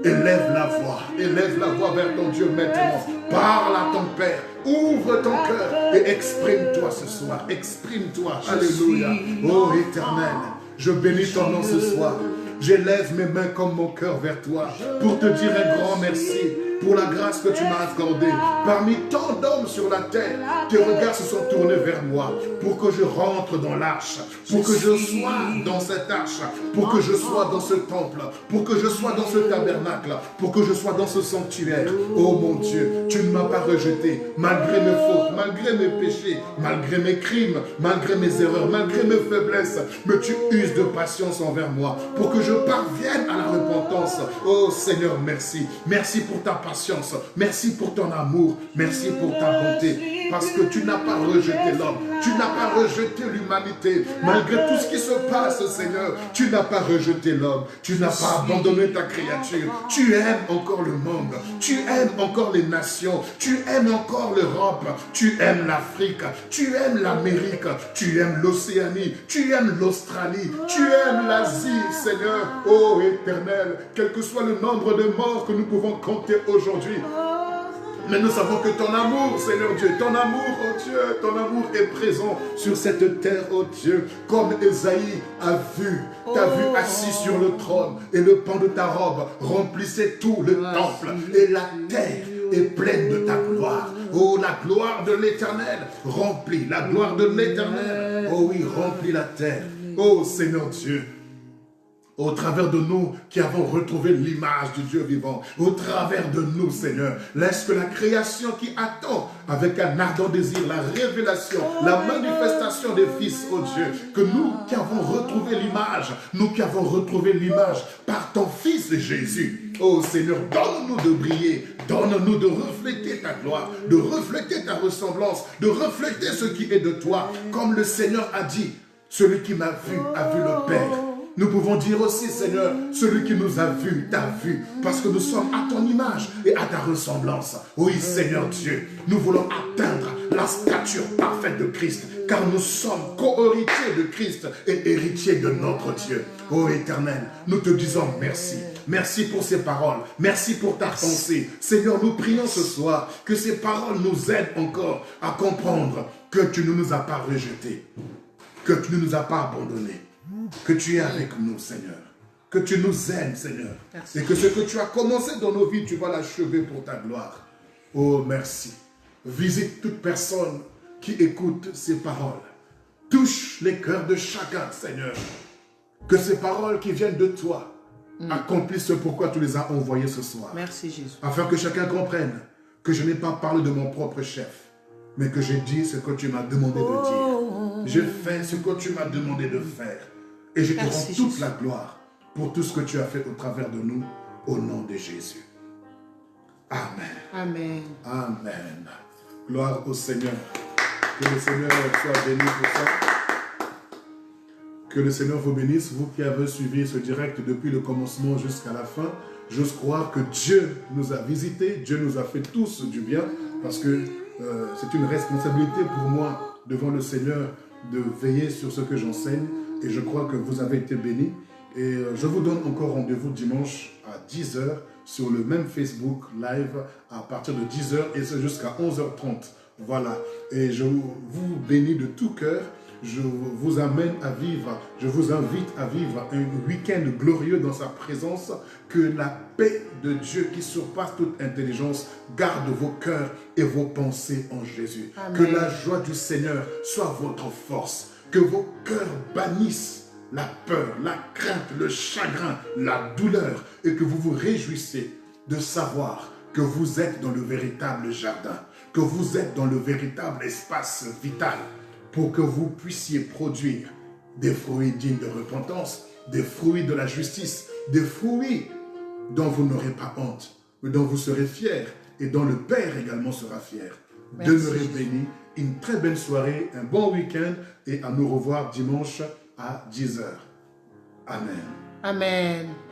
Élève la voix vers ton Dieu maintenant. Parle à ton Père. Ouvre ton cœur et exprime-toi ce soir. Exprime-toi. Alléluia. Oh Éternel, je bénis ton nom ce soir. J'élève mes mains comme mon cœur vers toi pour te dire un grand merci pour la grâce que tu m'as accordée. Parmi tant d'hommes sur la terre, tes regards se sont tournés vers moi pour que je rentre dans l'arche, pour que je sois dans cette arche, pour que je sois dans ce temple, pour que je sois dans ce tabernacle, pour que je sois dans ce sanctuaire. Oh mon Dieu, tu ne m'as pas rejeté malgré mes fautes, malgré mes péchés, malgré mes crimes, malgré mes erreurs, malgré mes faiblesses, mais tu uses de patience envers moi pour que je parvienne à la repentance. Oh Seigneur, merci. Merci pour ta patience. Merci pour ton amour. Merci pour ta bonté. Parce que tu n'as pas rejeté l'homme. Tu n'as pas rejeté l'humanité. Malgré tout ce qui se passe, Seigneur, tu n'as pas rejeté l'homme. Tu n'as pas abandonné ta créature. Tu aimes encore le monde. Tu aimes encore les nations. Tu aimes encore l'Europe. Tu aimes l'Afrique. Tu aimes l'Amérique. Tu aimes l'Océanie. Tu aimes l'Australie. Tu aimes l'Asie, Seigneur. Oh Éternel, quel que soit le nombre de morts que nous pouvons compter aujourd'hui, mais nous savons que ton amour, Seigneur Dieu, ton amour, oh Dieu, ton amour est présent sur cette terre, oh Dieu, comme Esaïe a vu, t'a vu assis sur le trône, et le pan de ta robe remplissait tout le temple, et la terre est pleine de ta gloire. Oh, la gloire de l'Éternel remplit, la gloire de l'Éternel, oh oui, remplit la terre. Oh Seigneur Dieu, au travers de nous qui avons retrouvé l'image du Dieu vivant, au travers de nous, Seigneur, laisse que la création qui attend avec un ardent désir la révélation, la manifestation des fils, oh Dieu, que nous qui avons retrouvé l'image, nous qui avons retrouvé l'image par ton Fils Jésus, oh Seigneur, donne-nous de briller, donne-nous de refléter ta gloire, de refléter ta ressemblance, de refléter ce qui est de toi, comme le Seigneur a dit, celui qui m'a vu a vu le Père. Nous pouvons dire aussi, Seigneur, celui qui nous a vus, t'a vu, parce que nous sommes à ton image et à ta ressemblance. Oui, Seigneur Dieu, nous voulons atteindre la stature parfaite de Christ, car nous sommes co-héritiers de Christ et héritiers de notre Dieu. Oh Éternel, nous te disons merci. Merci pour ces paroles. Merci pour ta pensée. Seigneur, nous prions ce soir que ces paroles nous aident encore à comprendre que tu ne nous as pas rejetés, que tu ne nous as pas abandonnés, que tu es avec nous, Seigneur, que tu nous aimes, Seigneur, merci. Et que ce que tu as commencé dans nos vies, tu vas l'achever pour ta gloire. Oh, merci. Visite toute personne qui écoute ces paroles. Touche les cœurs de chacun, Seigneur. Que ces paroles qui viennent de toi accomplissent ce pourquoi tu les as envoyées ce soir. Merci, Jésus. Afin que chacun comprenne que je n'ai pas parlé de mon propre chef, mais que j'ai dit ce que tu m'as demandé de dire. Je fais ce que tu m'as demandé de faire. Et je te rends toute la gloire pour tout ce que tu as fait au travers de nous, au nom de Jésus. Amen. Amen. Amen. Gloire au Seigneur. Que le Seigneur soit béni pour ça. Que le Seigneur vous bénisse, vous qui avez suivi ce direct depuis le commencement jusqu'à la fin. J'ose croire que Dieu nous a visités, Dieu nous a fait tous du bien, parce que c'est une responsabilité pour moi devant le Seigneur de veiller sur ce que j'enseigne, Et je crois que vous avez été bénis. Et je vous donne encore rendez-vous dimanche à 10h sur le même Facebook Live à partir de 10h et c'est jusqu'à 11h30. Voilà. Et je vous bénis de tout cœur. Je vous amène à vivre, je vous invite à vivre un week-end glorieux dans sa présence. Que la paix de Dieu qui surpasse toute intelligence garde vos cœurs et vos pensées en Jésus. Amen. Que la joie du Seigneur soit votre force. Que vos cœurs bannissent la peur, la crainte, le chagrin, la douleur et que vous vous réjouissez de savoir que vous êtes dans le véritable jardin, que vous êtes dans le véritable espace vital pour que vous puissiez produire des fruits dignes de repentance, des fruits de la justice, des fruits dont vous n'aurez pas honte, mais dont vous serez fiers et dont le Père également sera fier. Merci. Demeurez bénis, une très belle soirée, un bon week-end et à nous revoir dimanche à 10h. Amen. Amen.